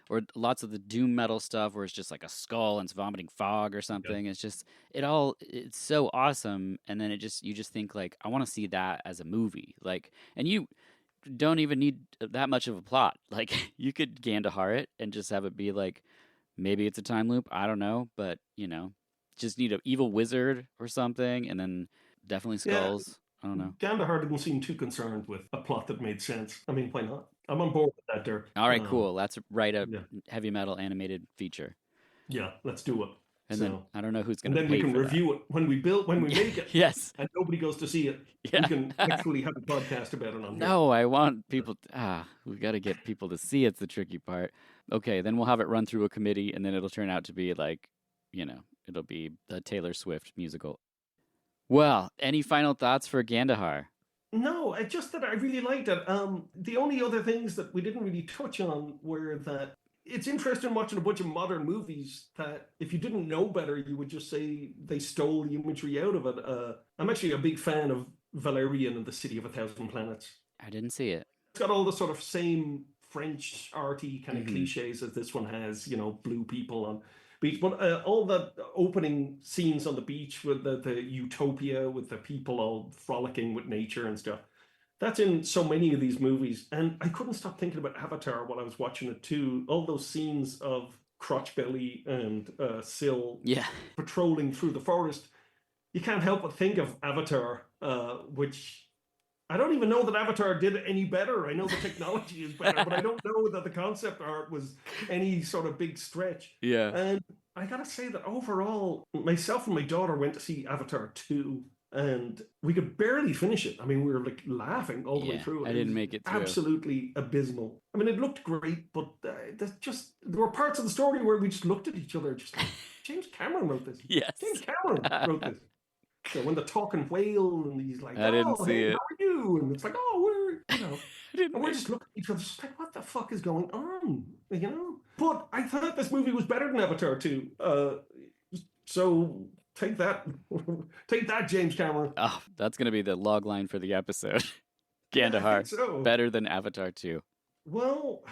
or lots of the doom metal stuff where it's just like a skull and it's vomiting fog or something. Yeah. It's just it's so awesome, and then you just think I want to see that as a movie. And you don't even need that much of a plot. You could Gandahar it and just have it be maybe it's a time loop. I don't know, but just need an evil wizard or something, and then definitely skulls. Yeah. I don't know. Gandahar didn't seem too concerned with a plot that made sense. I mean, why not? I'm on board with that, Dirk. All right, cool. Let's write a heavy metal animated feature. Yeah, let's do it. And then I don't know who's going to pay for that. And then we can review it when we make it. Yes. And nobody goes to see it. Yeah. We can actually have a podcast about it on here. No, I want people... we got to get people to see it's the tricky part. Okay, then we'll have it run through a committee, and then it'll turn out to be like, it'll be the Taylor Swift musical. Well, any final thoughts for Gandahar? No, it's just that I really liked it. The only other things that we didn't really touch on were that it's interesting watching a bunch of modern movies that if you didn't know better, you would just say they stole the imagery out of it. I'm actually a big fan of Valerian and the City of a Thousand Planets. I didn't see it. It's got all the sort of same French arty kind of cliches as this one has, blue people on beach. But all the opening scenes on the beach with the utopia, with the people all frolicking with nature and stuff, that's in so many of these movies. And I couldn't stop thinking about Avatar while I was watching it too. All those scenes of Crotchbelly and Syl patrolling through the forest. You can't help but think of Avatar, which I don't even know that Avatar did it any better. I know the technology is better, but I don't know that the concept art was any sort of big stretch. Yeah. And I gotta say that overall, myself and my daughter went to see Avatar 2, and we could barely finish it. I mean, we were like laughing all the way through. I didn't make it through. Absolutely abysmal. I mean, it looked great, but there were parts of the story where we just looked at each other, just like, James Cameron wrote this. Yes. James Cameron wrote this. So when the talking whale and he's like, I didn't see it. How are you? And it's like, and we're just looking at each other, just like, what the fuck is going on? But I thought this movie was better than Avatar 2. So take that, James Cameron. Oh, that's gonna be the log line for the episode. Gandahar, better than Avatar 2. Well,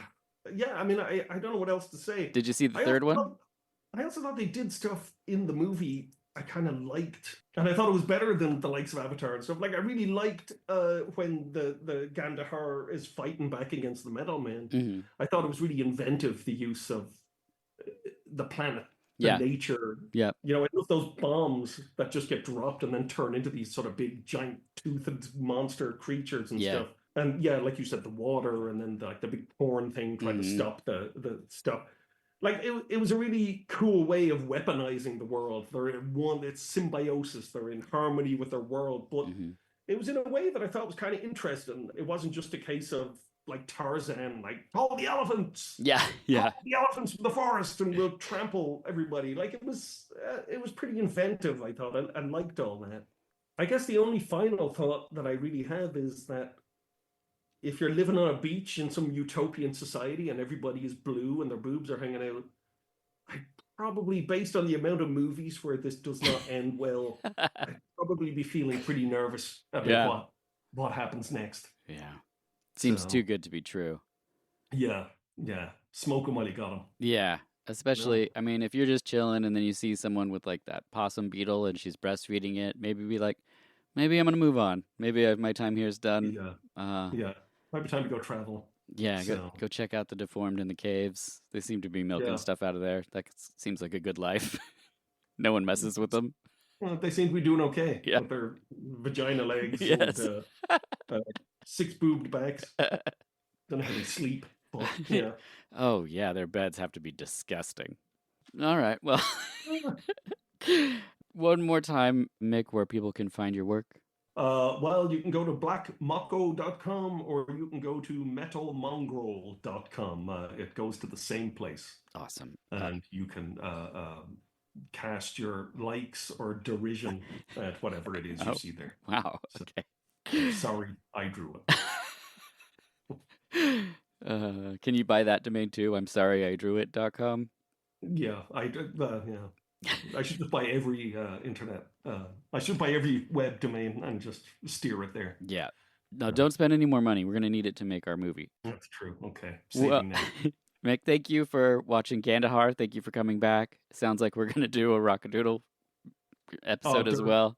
yeah. I mean, I don't know what else to say. Did you see the third one? I also thought they did stuff in the movie I kind of liked, and I thought it was better than the likes of Avatar and stuff. Like, I really liked when the Gandahar is fighting back against the Metal Man. I thought it was really inventive, the use of the planet, nature. Yeah. I love those bombs that just get dropped and then turn into these sort of big, giant, toothed monster creatures and stuff. And like you said, the water, and then the big porn thing trying to stop the stuff. Like, it was a really cool way of weaponizing the world. They're in it's symbiosis. They're in harmony with their world. But it was in a way that I thought was kind of interesting. It wasn't just a case of, like, Tarzan, like, all the elephants. Yeah. All the elephants from the forest, and we'll trample everybody. Like, it was pretty inventive, I thought. I liked all that. I guess the only final thought that I really have is that if you're living on a beach in some utopian society and everybody is blue and their boobs are hanging out, I'd probably, based on the amount of movies where this does not end well, I'd probably be feeling pretty nervous about what happens next. Yeah. Seems too good to be true. Yeah. Smoke 'em while you got 'em. Yeah. Especially, I mean, if you're just chilling and then you see someone with like that possum beetle and she's breastfeeding it, maybe be like, maybe I'm going to move on. Maybe my time here is done. Yeah. Might be time to go travel. Yeah, go check out the deformed in the caves. They seem to be milking stuff out of there. That seems like a good life. No one messes with them. Well, they seem to be doing okay with their vagina legs and 6-boobed backs. Don't know how they sleep, but yeah. Oh, yeah, their beds have to be disgusting. All right, well. One more time, Mick, where people can find your work. Well, you can go to blackmocko.com or you can go to metalmongrel.com. It goes to the same place. Awesome. And you can cast your likes or derision at whatever it is you see there. Wow. Okay. Sorry, I drew it. Can you buy that domain too? I'm sorry I drew it.com. Yeah, I should just buy every internet. I should buy every web domain and just steer it there. Yeah. No, don't spend any more money. We're going to need it to make our movie. That's true. Okay. Saving that. Mick, thank you for watching Gandahar. Thank you for coming back. Sounds like we're going to do a Rockadoodle episode as well.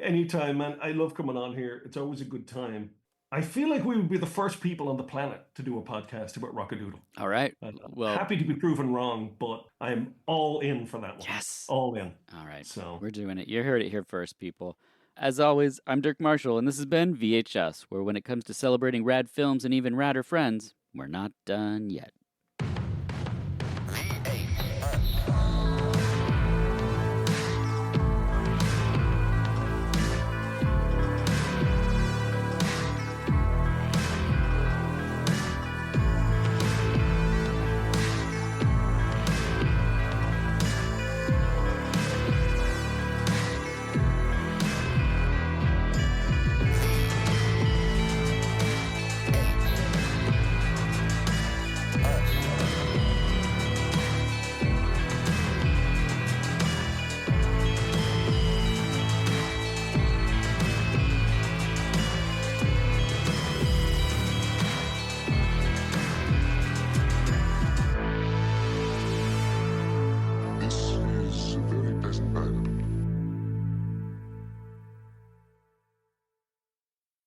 Anytime, man. I love coming on here. It's always a good time. I feel like we would be the first people on the planet to do a podcast about Rockadoodle. All right. Well, happy to be proven wrong, but I'm all in for that one. Yes. All in. All right. So we're doing it. You heard it here first, people. As always, I'm Dirk Marshall, and this has been VHS, where when it comes to celebrating rad films and even radder friends, we're not done yet.